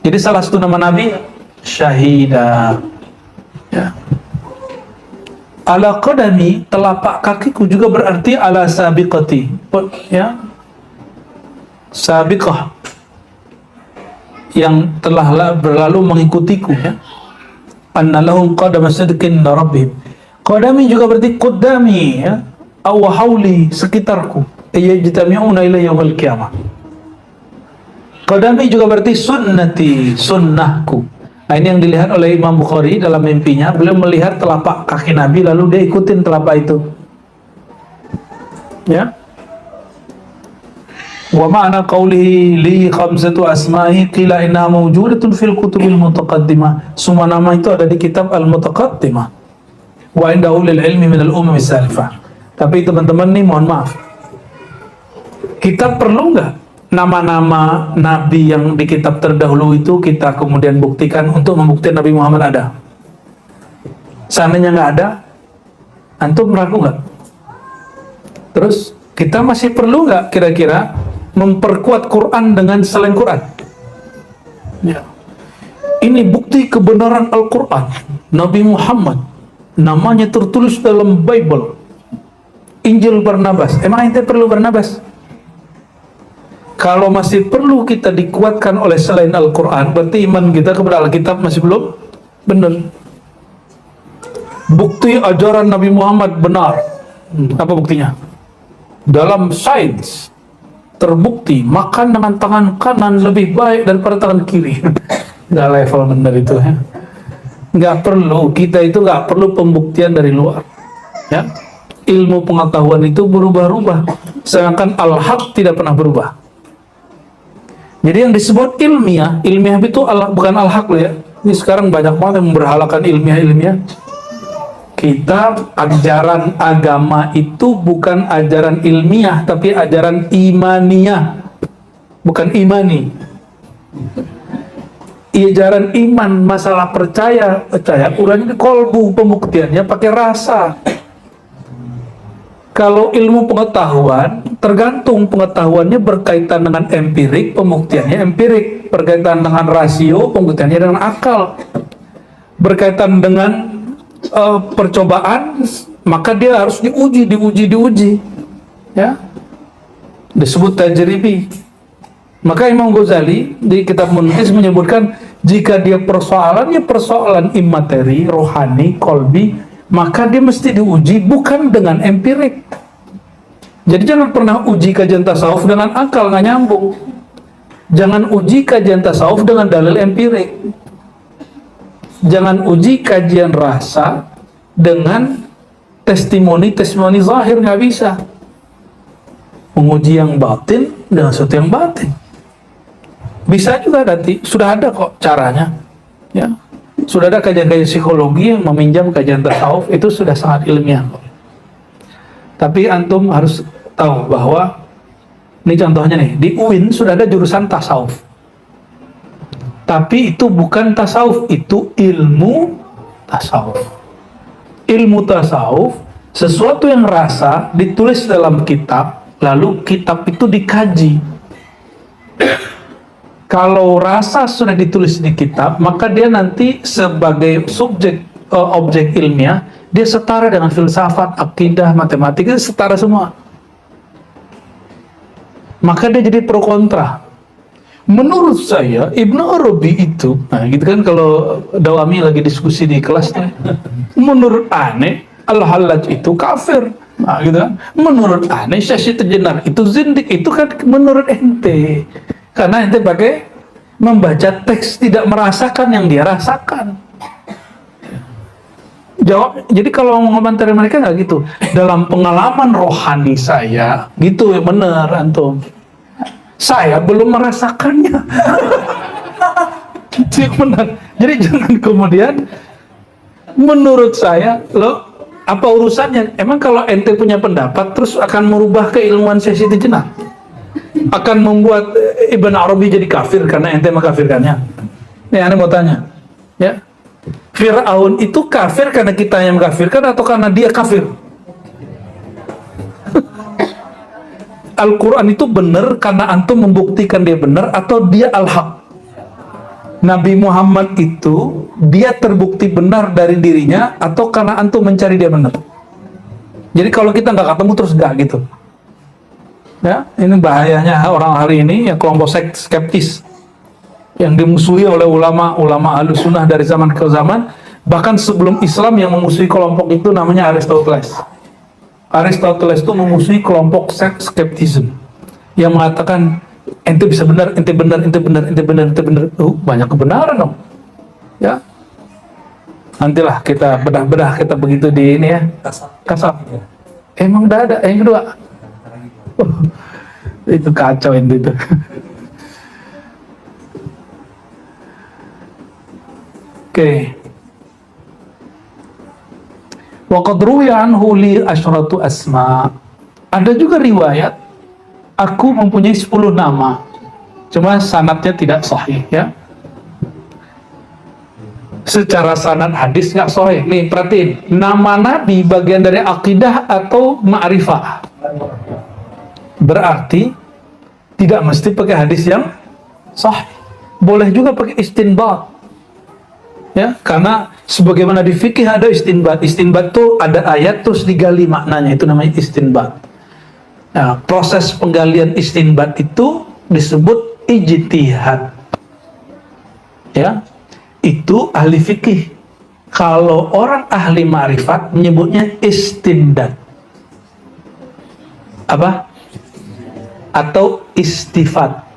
B: Jadi salah satu nama Nabi Syahida, ya. Ala qadami, telapak kakiku, juga berarti ala sabiqati, ya, sabiqah, yang telah berlalu mengikutiku, ya. Anna lahum qadama sidqin rabbihim. Qadami juga berarti qaddami, ya, aw hauli, sekitarku, yajtami'una ila yaumil qiyamah. Qadami juga berarti sunnati, sunnahku. Nah, ini yang dilihat oleh Imam Bukhari dalam mimpinya. Beliau melihat telapak kaki Nabi, lalu dia ikutin telapak itu, ya. Wa ma'na qawlihi li khamsatu asma'i qila inna mawjudatun fil kutubil mutaqaddimah. Semua nama itu ada di kitab al-mutaqaddimah. Wa inda ulil ilmi min al-umam salifah. Tapi teman-teman nih, mohon maaf, kita perlu nggak nama-nama Nabi yang di kitab terdahulu itu kita kemudian buktikan untuk membuktikan Nabi Muhammad ada? Seandainya nggak ada, antum ragu nggak? Terus kita masih perlu nggak kira-kira memperkuat Quran dengan selain Quran? Ya. Ini bukti kebenaran Al-Quran. Nabi Muhammad namanya tertulis dalam Bible, Injil Barnabas. Emang ente perlu Barnabas? Kalau masih perlu kita dikuatkan oleh selain Al-Quran, berarti iman kita kepada Alkitab masih belum benar. Bukti ajaran Nabi Muhammad benar. Apa buktinya? Dalam sains terbukti makan dengan tangan kanan lebih baik daripada tangan kiri. Nggak level benar itu, ya. Nggak perlu, kita itu nggak perlu pembuktian dari luar, ya. Ilmu pengetahuan itu berubah-ubah, sedangkan al-haq tidak pernah berubah. Jadi yang disebut ilmiah itu bukan al-haq, ya. Ini sekarang banyak banget yang memberhalakan ilmiah. Kita, ajaran agama itu bukan ajaran ilmiah, tapi ajaran imaniyah, bukan imani. Ajaran iman, masalah percaya urusannya di kolbu, pembuktiannya pakai rasa. Kalau ilmu pengetahuan, tergantung pengetahuannya berkaitan dengan empirik, pembuktiannya empirik. Berkaitan dengan rasio, pembuktiannya dengan akal. Berkaitan dengan percobaan, maka dia harus diuji, ya. Disebut tajribi. Maka Imam Ghazali di kitab Munqidh menyebutkan, jika dia persoalan imateri, rohani, kolbi, maka dia mesti diuji bukan dengan empirik. Jadi jangan pernah uji kajian tasawuf dengan akal, nggak nyambung. Jangan uji kajian tasawuf dengan dalil empirik. Jangan uji kajian rasa dengan testimoni zahir, nggak bisa. Menguji yang batin dengan sesuatu yang batin. Bisa juga nanti, sudah ada kok caranya, ya. Sudah ada kajian-kajian psikologi yang meminjam kajian tasawuf, itu sudah sangat ilmiah. Tapi antum harus tahu bahwa, ini contohnya nih, di UIN sudah ada jurusan tasawuf. Tapi itu bukan tasawuf, itu ilmu tasawuf. Ilmu tasawuf, sesuatu yang rasa ditulis dalam kitab, lalu kitab itu dikaji. Kalau rasa sudah ditulis di kitab, maka dia nanti sebagai objek ilmiah, dia setara dengan filsafat, akidah, matematika, setara semua. Maka dia jadi pro kontra. Menurut saya, Ibnu Arabi itu, nah gitu kan, kalau Dawami lagi diskusi di kelas, menurut aneh, Al-Hallaj itu kafir. Nah gitu kan. Menurut aneh, Syekh Jenar itu zindik. Itu kan menurut ente. Karena ente pakai membaca teks, tidak merasakan yang dia rasakan. Jawab. Jadi kalau mau ngomentari mereka nggak gitu. Dalam pengalaman rohani saya, gitu ya bener antum. Saya belum merasakannya. Itu yang benar. Jadi jangan kemudian menurut saya, lo apa urusannya? Emang kalau ente punya pendapat terus akan merubah keilmuan saya Siti Jenar? Akan membuat Ibn Arabi jadi kafir karena ente mengkafirkannya? Ini aneh mau tanya. Ya. Fir'aun itu kafir karena kita yang mengkafirkan atau karena dia kafir? Al-Quran itu benar karena antum membuktikan dia benar atau dia al-haq? Nabi Muhammad itu dia terbukti benar dari dirinya atau karena antum mencari dia benar? Jadi kalau kita nggak ketemu terus nggak gitu. Ya, ini bahayanya orang hari ini yang kelompok skeptis yang dimusuhi oleh ulama Ahlussunnah dari zaman ke zaman, bahkan sebelum Islam yang memusuhi kelompok itu namanya Aristoteles. Aristoteles itu memusuhi kelompok skeptism yang mengatakan ente bisa benar, ente benar, ente benar, ente benar, ente benar. Banyak kebenaran dong. Ya. Nantilah kita bedah-bedah kita begitu di ini ya. Kasar. Emang udah ada yang kedua. Itu kacau itu. Oke. Wa qad ruwiya anhu li asyratu asma. Ada juga riwayat aku mempunyai 10 nama. Cuma sanadnya tidak sahih ya. Secara sanad hadis nggak sahih. Nih perhatiin, nama nabi bagian dari akidah atau ma'rifah. Berarti tidak mesti pakai hadis yang sahih. Boleh juga pakai istinbat. Ya, karena sebagaimana di fikih ada istinbat. Istinbat itu ada ayat terus digali maknanya, itu namanya istinbat. Nah, proses penggalian istinbat itu disebut ijtihad. Ya, itu ahli fikih. Kalau orang ahli ma'rifat menyebutnya istindat. Apa? Atau istifat.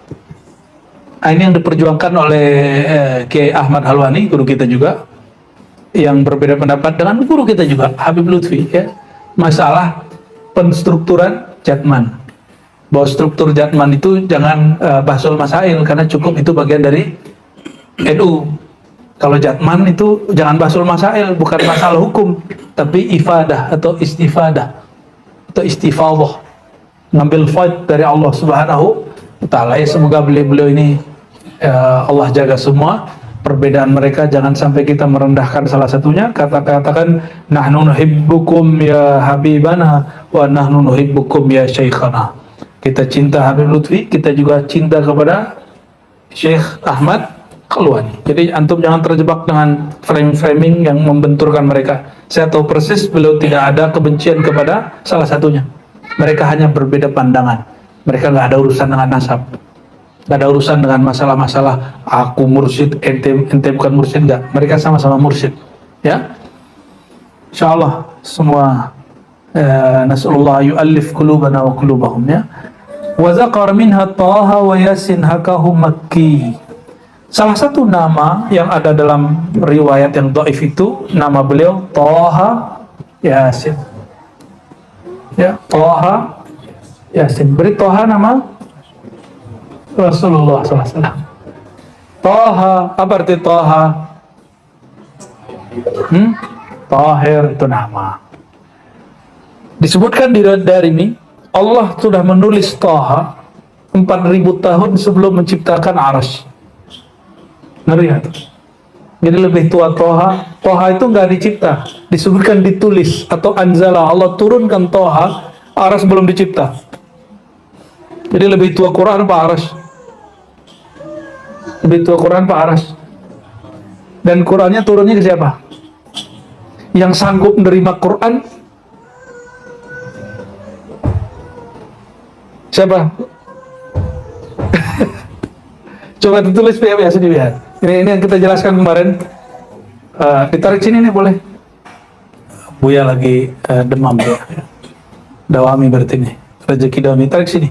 B: Nah, ini yang diperjuangkan oleh Kiai Ahmad Halwani, guru kita juga, yang berbeda pendapat dengan guru kita juga, Habib Lutfi, ya, masalah penstrukturan Jatman. Bahwa struktur Jatman itu jangan bahsul masail, karena cukup itu bagian dari NU. Kalau Jatman itu jangan bahsul masail, bukan masalah hukum, tapi ifadah atau istifadah atau istifadah, ngambil faid dari Allah Subhanahu wa Ta'ala. Ya, semoga beliau-beliau ini Allah jaga semua perbedaan mereka, jangan sampai kita merendahkan salah satunya. Katakan nahnu nuhibbukum ya habibana wa nahnu nuhibbukum ya syekhana. Kita cinta Habib Lutfi, kita juga cinta kepada Syekh Ahmad Halwani. Jadi antum jangan terjebak dengan framing yang membenturkan mereka. Saya tahu persis beliau tidak ada kebencian kepada salah satunya. Mereka hanya berbeda pandangan. Mereka nggak ada urusan dengan nasab. Gak ada urusan dengan masalah-masalah aku mursyid, ente bukan mursyid, enggak. Mereka sama-sama mursyid, ya. Insyaallah semua nasallallahu yu'allif qulubana wa qulubahum, ya. Wa zaqar minha Taha wa Yasin hakahu Makki. Salah satu nama yang ada dalam riwayat yang dhaif itu nama beliau Taha Yasin. Ya, Taha Yasin. Beri Taha nama Rasulullah SAW. Taha, apa arti Taha? Tahir itu nama. Disebutkan di Darimi, Allah sudah menulis Taha 4.000 tahun sebelum menciptakan Arsy. Ngeri ya? Jadi lebih tua Taha. Taha itu nggak dicipta, disebutkan ditulis atau anzala, Allah turunkan Taha, Arsy belum dicipta. Jadi lebih tua Quran apa Arsy? Lebih tua Quran Pak Aras. Dan Qurannya turunnya ke siapa? Yang sanggup menerima Quran siapa? Coba ditulis biasa dilihat. Ini yang kita jelaskan kemarin. Ditarik sini nih boleh. Buya lagi demam ya. Dawami berarti nih. Rezeki dawami, tarik sini.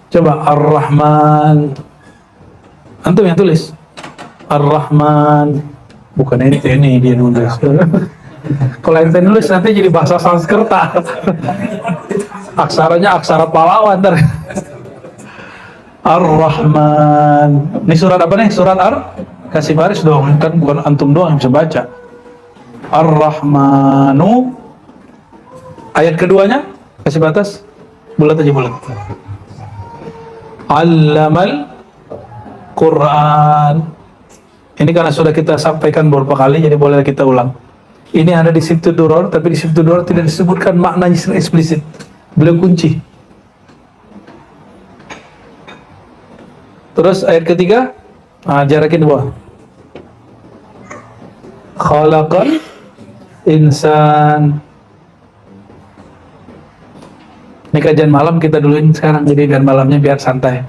B: Coba Ar-Rahman. Antum yang tulis Ar-Rahman, bukan ini dia nulis. Kalau ente nulis nanti jadi bahasa Sanskerta. Aksaranya aksara pahlawan ntar. Ar-Rahman. Ini surat apa nih? Surat Kasih baris dong, kan bukan antum doang yang bisa baca. Ar-Rahmanu. Ayat keduanya kasih batas. Bulat aja bulat. Allamal Quran. Ini karena sudah kita sampaikan beberapa kali, jadi boleh kita ulang. Ini ada di Siftul Duror, tapi di Siftul Duror tidak disebutkan maknanya secara eksplisit. Beliau kunci. Terus ayat ketiga, jarakin bawah. Khalaqal insan. Ini kajian malam kita duluin sekarang, jadi biar malamnya biar santai.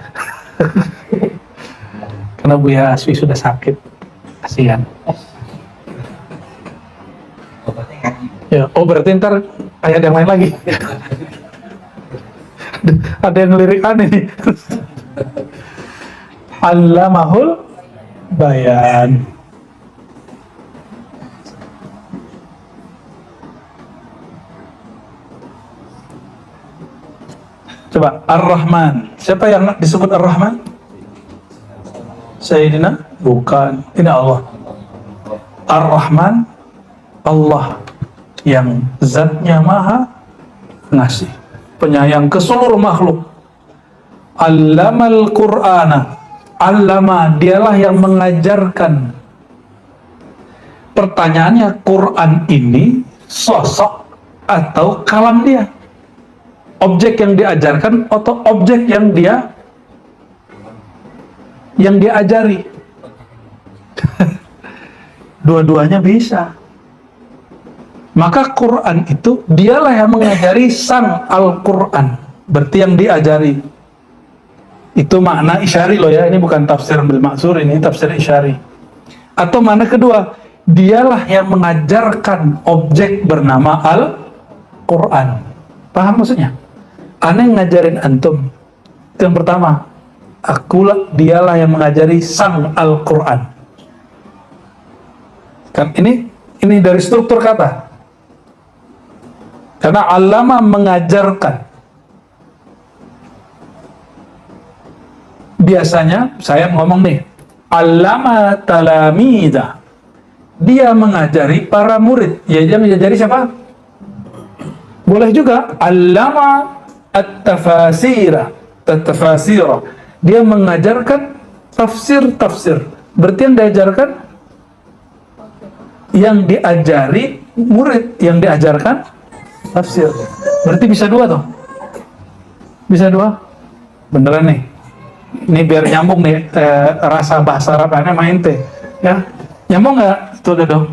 B: Karena Buya Aswi sudah sakit, kasihan. Ya, oh berarti ntar ayat yang lain lagi. Ada yang lirik aneh nih. Allamahul bayan. Coba Ar-Rahman. Siapa yang disebut Ar-Rahman? Sayyidina? Bukan. Ini Allah. Ar-Rahman, Allah yang zatnya maha ngasih, penyayang ke seluruh makhluk. Allamal Qur'ana. Allama, dialah yang mengajarkan. Pertanyaannya, Quran ini sosok atau kalam dia? Objek yang diajarkan atau objek yang diajari? Dua-duanya bisa. Maka Quran itu dialah yang mengajari sang Al-Quran, berarti yang diajari. Itu makna isyari loh ya, ini bukan tafsir bil maksur, ini tafsir isyari. Atau makna kedua, dialah yang mengajarkan objek bernama Al-Quran. Paham maksudnya? Aneh ngajarin antum. Itu yang pertama. Akulah, dialah yang mengajari sang Al-Quran. Kan ini dari struktur kata. Karena allama mengajarkan. Biasanya saya ngomong nih, allama talamida. Dia mengajari para murid. Ya, dia mengajari siapa? Boleh juga allama at-tafasira. Dia mengajarkan tafsir. Berarti yang diajarkan, yang diajari murid, yang diajarkan tafsir. Berarti bisa dua toh? Bisa dua? Beneran nih? Ini biar nyambung nih rasa bahasa Arab aneh main teh. Ya? Nyambung nggak? Tuh dong.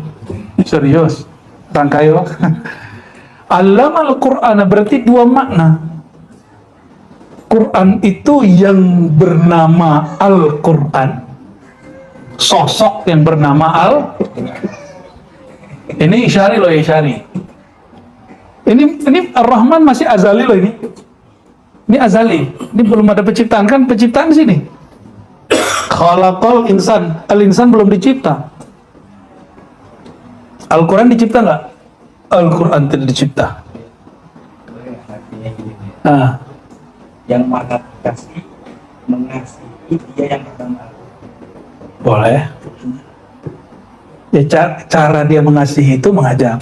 B: Serius. Tangkayo. Allamal Qur'an berarti dua makna. Quran itu yang bernama Al-Quran, sosok yang bernama ini isyari loh, isyari. Ini Ar-Rahman masih azali loh ini. Ini azali. Ini belum ada penciptaan, kan penciptaan di sini. Khalaqal insan. Al-insan belum dicipta. Al-Quran dicipta nggak? Al-Quran tidak dicipta.
D: Yang maha kasih mengasihi dia yang pertama.
B: Boleh. Ya, cara dia mengasihi itu mengajar.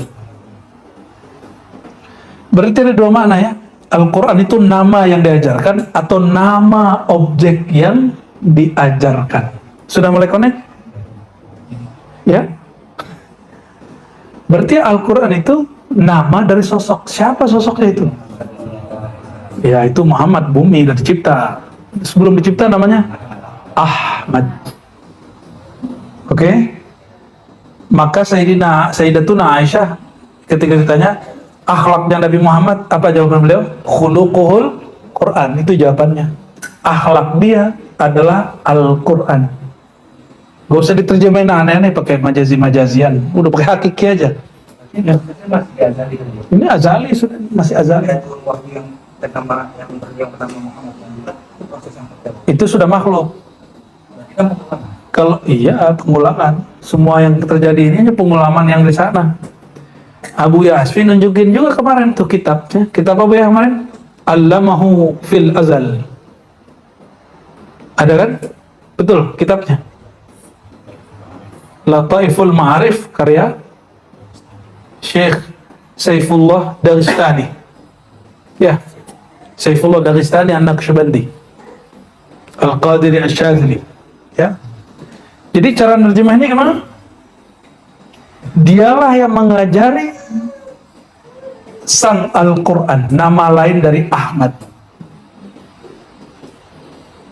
B: Berarti ada dua makna ya. Al-Quran itu nama yang diajarkan atau nama objek yang diajarkan. Sudah mulai connect? Ya. Berarti Al-Quran itu nama dari sosok. Siapa sosoknya itu? Ya, itu Muhammad, bumi dan dicipta. Sebelum dicipta namanya Ahmad. Oke? Maka Sayyidatuna Aisyah ketika ditanya akhlaknya Nabi Muhammad, apa jawaban beliau? Khuluquhul Quran. Itu jawabannya. Akhlak dia adalah Al-Quran. Gak usah diterjemahin aneh-aneh pakai majazi-majazian. Udah pakai hakiki aja. Ya. Ini azali, sudah masih azali.
D: Yang pertama Muhammad itu proses yang terjadi.
B: Itu sudah makhluk. Kalau iya pengulangan, semua yang terjadi ini hanya pengulangan yang di sana. Abu Yasfi nunjukin juga kemarin tuh kitabnya. Kitab apa ya kemarin? Allamahu fil azal. Ada kan? Betul, kitabnya. Lataiful Ma'arif karya Syekh Saifullah Dagestani. Ya, Saifullah Dagestani An-Naqsyabandi Al-Qadiri Asy-Syadzili. Ya. Jadi cara nerjemahnya gimana? Dialah yang mengajari sang Al-Quran, nama lain dari Ahmad.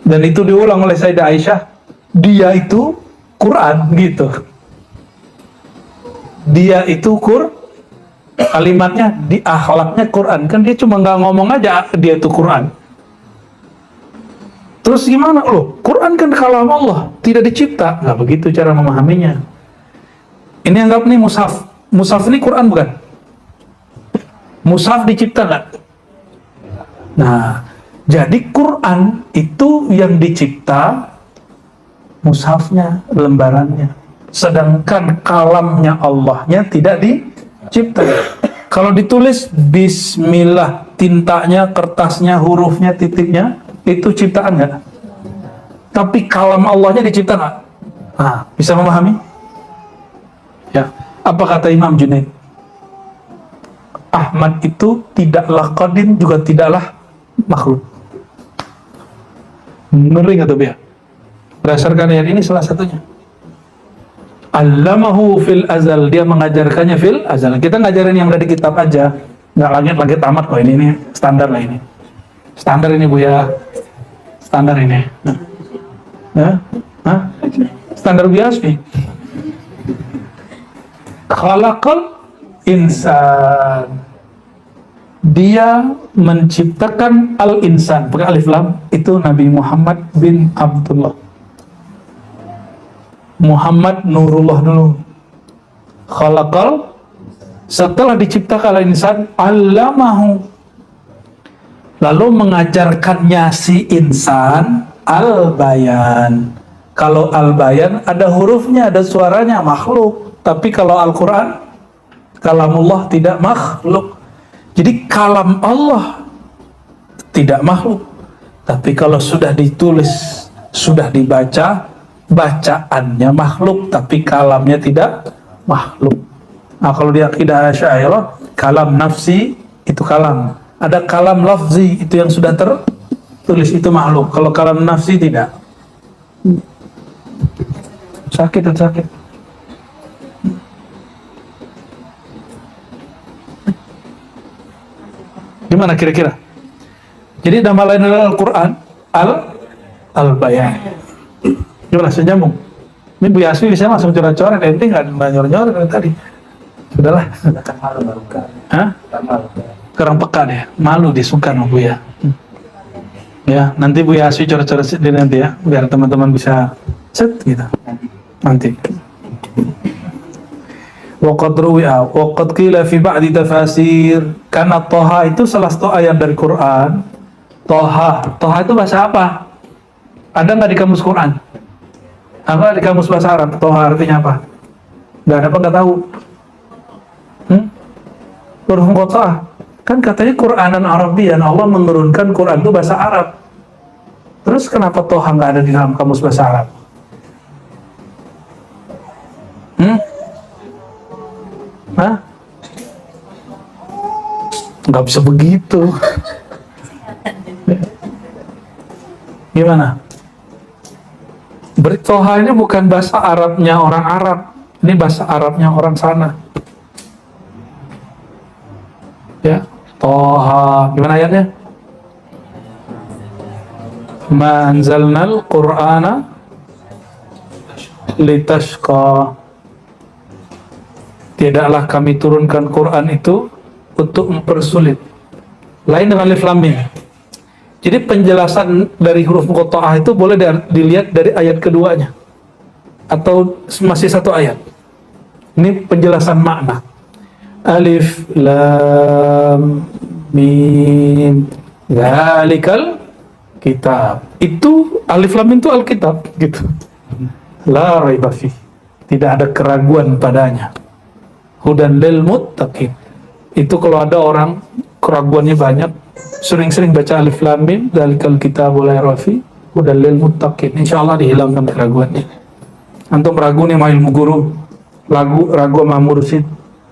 B: Dan itu diulang oleh Sayyidah Aisyah, dia itu Quran gitu. Dia itu kalimatnya di akhlaknya Quran. Kan dia cuma nggak ngomong aja dia itu Quran. Terus gimana? Loh, Quran kan kalam Allah, tidak dicipta. Nggak begitu cara memahaminya. Ini anggap nih mushaf. Mushaf ini Quran bukan? Mushaf dicipta nggak? Nah, jadi Quran itu yang dicipta, mushafnya, lembarannya. Sedangkan kalamnya Allahnya tidak dicipta. Kalau ditulis Bismillah, tintanya, kertasnya, hurufnya, titiknya, itu ciptaan nggak? Tapi kalam Allahnya dicipta nggak? Nah, bisa memahami? Ya, apa kata Imam Junaid? Ahmad itu tidaklah qadim juga tidaklah makhluk. Ngeri nggak tuh, Bia? Berdasarkan ayat ini salah satunya. Allamahu fil azal, dia mengajarkannya fil azal. Kita ngajarin yang dari kitab aja, nggak lagi tamat kok ini standar lah ini. Standar ini Bu ya, standar ini. Standar biasa. Khalaqal insan. Dia menciptakan al-insan, pakai alif lam, itu Nabi Muhammad bin Abdullah. Muhammad Nurullah dulu. Khalaqal, setelah diciptakan al-insan, allamahu, lalu mengajarkannya si insan al-bayan. Kalau al-bayan ada hurufnya, ada suaranya, makhluk. Tapi kalau Al-Quran, kalamullah, tidak makhluk. Jadi kalam Allah tidak makhluk. Tapi kalau sudah ditulis, sudah dibaca, bacaannya makhluk, tapi kalamnya tidak makhluk. Nah, kalau di akidah Asy'ariyah, kalam nafsi itu kalam. Ada kalam lafzi, itu yang sudah tertulis, itu makhluk. Kalau kalam nafsi tidak. Sakit. Gimana kira-kira? Jadi nama lain adalah Al-Quran, Al-Bayan. Gimana, senyambung? Ini Bu Yasmi bisa langsung coret-coret, ente nggak nyoret-nyoret dari tadi. Sudahlah. Hah? Kurang peka deh, malu disungkan Bu ya. Ya, nanti Bu Yasmi coret-coret sendiri nanti ya, biar teman-teman bisa set gitu. Nanti. Waqad ruwi'a waqad qila fi ba'di tafasir, karena Toha itu salah satu ayat dari Quran. Toha itu bahasa apa? Ada nggak di kamus Quran? Apa di kamus bahasa Arab? Toha artinya apa? Nggak ada, apa nggak tahu? Huruf muqatta'ah. Kan katanya Quranan Arabiyyan, Allah menurunkan Quran itu bahasa Arab. Terus kenapa Toha nggak ada di dalam kamus bahasa Arab? Hah? Nggak bisa begitu. Gimana? Toha ini bukan bahasa Arabnya orang Arab, ini bahasa Arabnya orang sana. Ya, Toha. Gimana ayatnya? Ma anzalnal Qur'ana litashqa. Tidaklah kami turunkan Quran itu untuk mempersulit. Lain dengan alif lam mim. Jadi penjelasan dari huruf muqatta'ah itu boleh dilihat dari ayat keduanya, atau masih satu ayat. Ini penjelasan makna. Alif lam mim dzalikal kitab. Itu alif lam mim itu alkitab gitu. La raiba fi. Tidak ada keraguan padanya. hudan lil muttaqin. Itu kalau ada orang keraguannya banyak, sering-sering baca alif lam mim, dzalikal kitabul la raiba fihi hudan lil muttaqin. Insyaallah dihilangkan keraguannya. Antum ragu nih sama ilmu guru, ragu sama mursyid,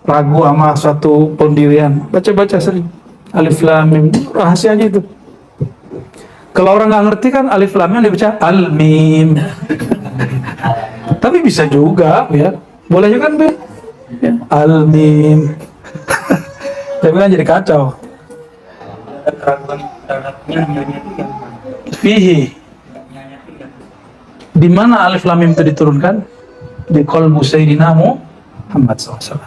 B: ragu sama suatu pendirian, baca-baca sering alif lam mim, rahasianya itu. Kalau orang nggak ngerti kan alif lam mim dibaca al mim. Tapi bisa juga ya, boleh juga kan ya, al mim. Tapi kan jadi kacau.
D: Ada keraguan terhadap nyanya itu yang mana?
B: Fihi.
D: Nyanya itu yang
B: Di mana alif lam mim itu diturunkan? Di qalbu sayyidina Muhammad SAW.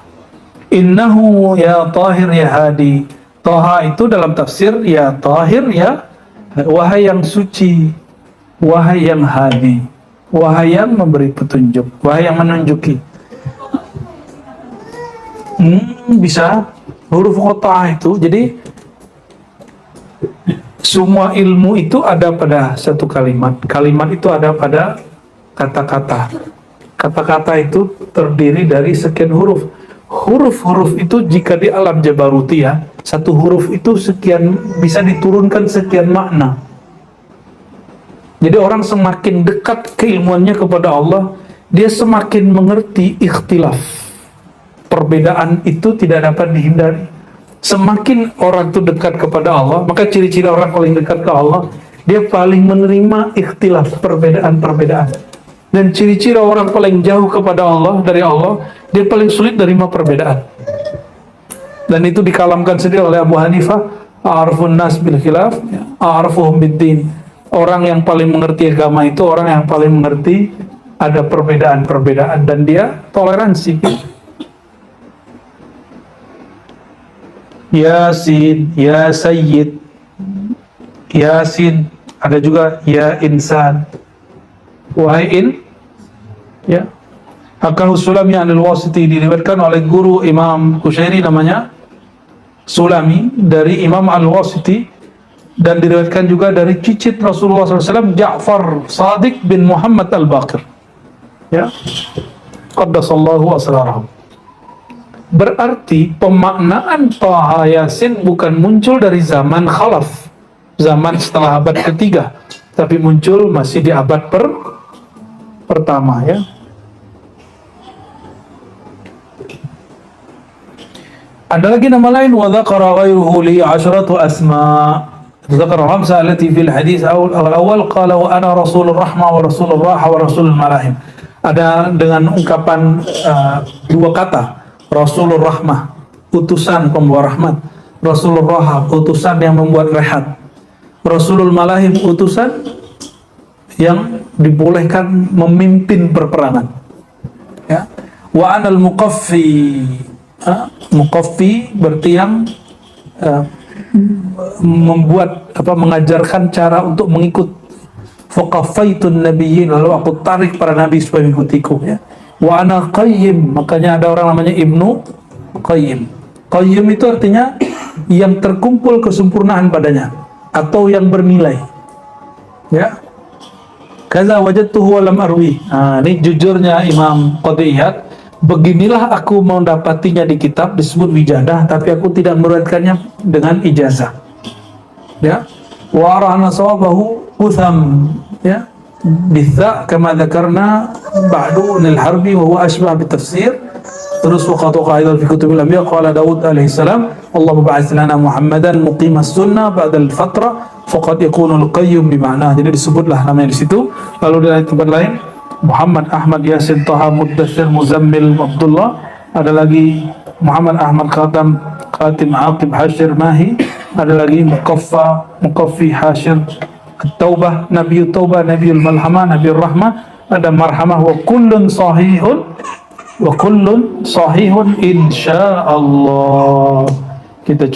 B: Innahu ya tahir ya hadi. Toha itu dalam tafsir ya tahir ya, wahai yang suci, wahai yang hadi, wahai yang memberi petunjuk, wahai yang menunjuki. Bisa huruf qata'ah itu. Jadi semua ilmu itu ada pada satu kalimat. Kalimat itu ada pada kata-kata. Kata-kata itu terdiri dari sekian huruf. Huruf-huruf itu jika di alam Jabaruti ya, satu huruf itu sekian, bisa diturunkan sekian makna. Jadi orang semakin dekat keilmuannya kepada Allah, dia semakin mengerti ikhtilaf. Perbedaan itu tidak dapat dihindari. Semakin orang itu dekat kepada Allah, maka ciri-ciri orang paling dekat ke Allah, dia paling menerima ikhtilaf, perbedaan-perbedaan. Dan ciri-ciri orang paling jauh kepada Allah, dari Allah, dia paling sulit menerima perbedaan. Dan itu dikalamkan sendiri oleh Abu Hanifah, a'arfun nas bil khilaf, a'arfuhum bid-din. Orang yang paling mengerti agama itu orang yang paling mengerti ada perbedaan-perbedaan, dan dia toleransi. Yasin, ya Sayyid, Yasin, ada juga ya insan, wahai ya. Hakahu Sulami anil Wasiti, diriwayatkan oleh guru Imam Kushairi namanya Sulami dari Imam Al-Wasiti, dan diriwayatkan juga dari cicit Rasulullah SAW, Ja'far Sadiq bin Muhammad Al-Baqir, ya, qaddasallahu asrarahum. Berarti pemaknaan Taha Yasin bukan muncul dari zaman khalaf, zaman setelah abad ketiga, tapi muncul masih di abad pertama ya. Ada lagi nama lain, wa dzakara ghairuhu li 'ashratu asma'. Dzakara khamsa allati fil hadits al-awwal qala wa ana rasulur rahmah wa rasulur raha wa rasulul malahim. Ada dengan ungkapan dua kata, Rasulur rahmah, utusan pembawa rahmat, Rasulur raha, utusan yang membuat rehat, Rasulul malahim, utusan yang dibolehkan memimpin perperangan. Ya. Wa anal muqaffi, muqaffi berarti yang membuat mengajarkan cara untuk mengikut. Faqafaitun nabiyyin, lalu aku tarik para nabi supaya mengikutiku ya. Wa ana qayyim, makanya ada orang namanya Ibnu Qayyim. Qayyim itu artinya yang terkumpul kesempurnaan padanya atau yang bernilai. Ya. Kaza wajadtuhu wa lam arwi. Ini jujurnya Imam Qadiyat, beginilah aku mendapatinya di kitab disebut wijadah, tapi aku tidak meriwayatkannya dengan ijazah. Ya. Wa arana sawabahu utham, ya. Bitha kama dzakarna ba'du lil harbi wa huwa ashbah bitafsir. Terus waqatu qaidan fi kutubil anbiya qala Daud alaihi salam, Allahu ba'ats lana Muhammadan muqimas sunnah ba'da al-fatra faqad yakunu al-qayyum bi ma'na. Jadi disebutlah namanya di situ. Lalu di tempat lain Muhammad Ahmad Yasin Taha Muddathir Muzammil Abdullah, ada lagi Muhammad Ahmad Khatim Aqib Hashir Mahi, ada lagi Muqaffi Hashir At-Taubah, Nabiul Taubah, Nabiul Malhamah, Nabiul Rahmah, ada Marhamah, wa kullun sahihun insyaallah. Kita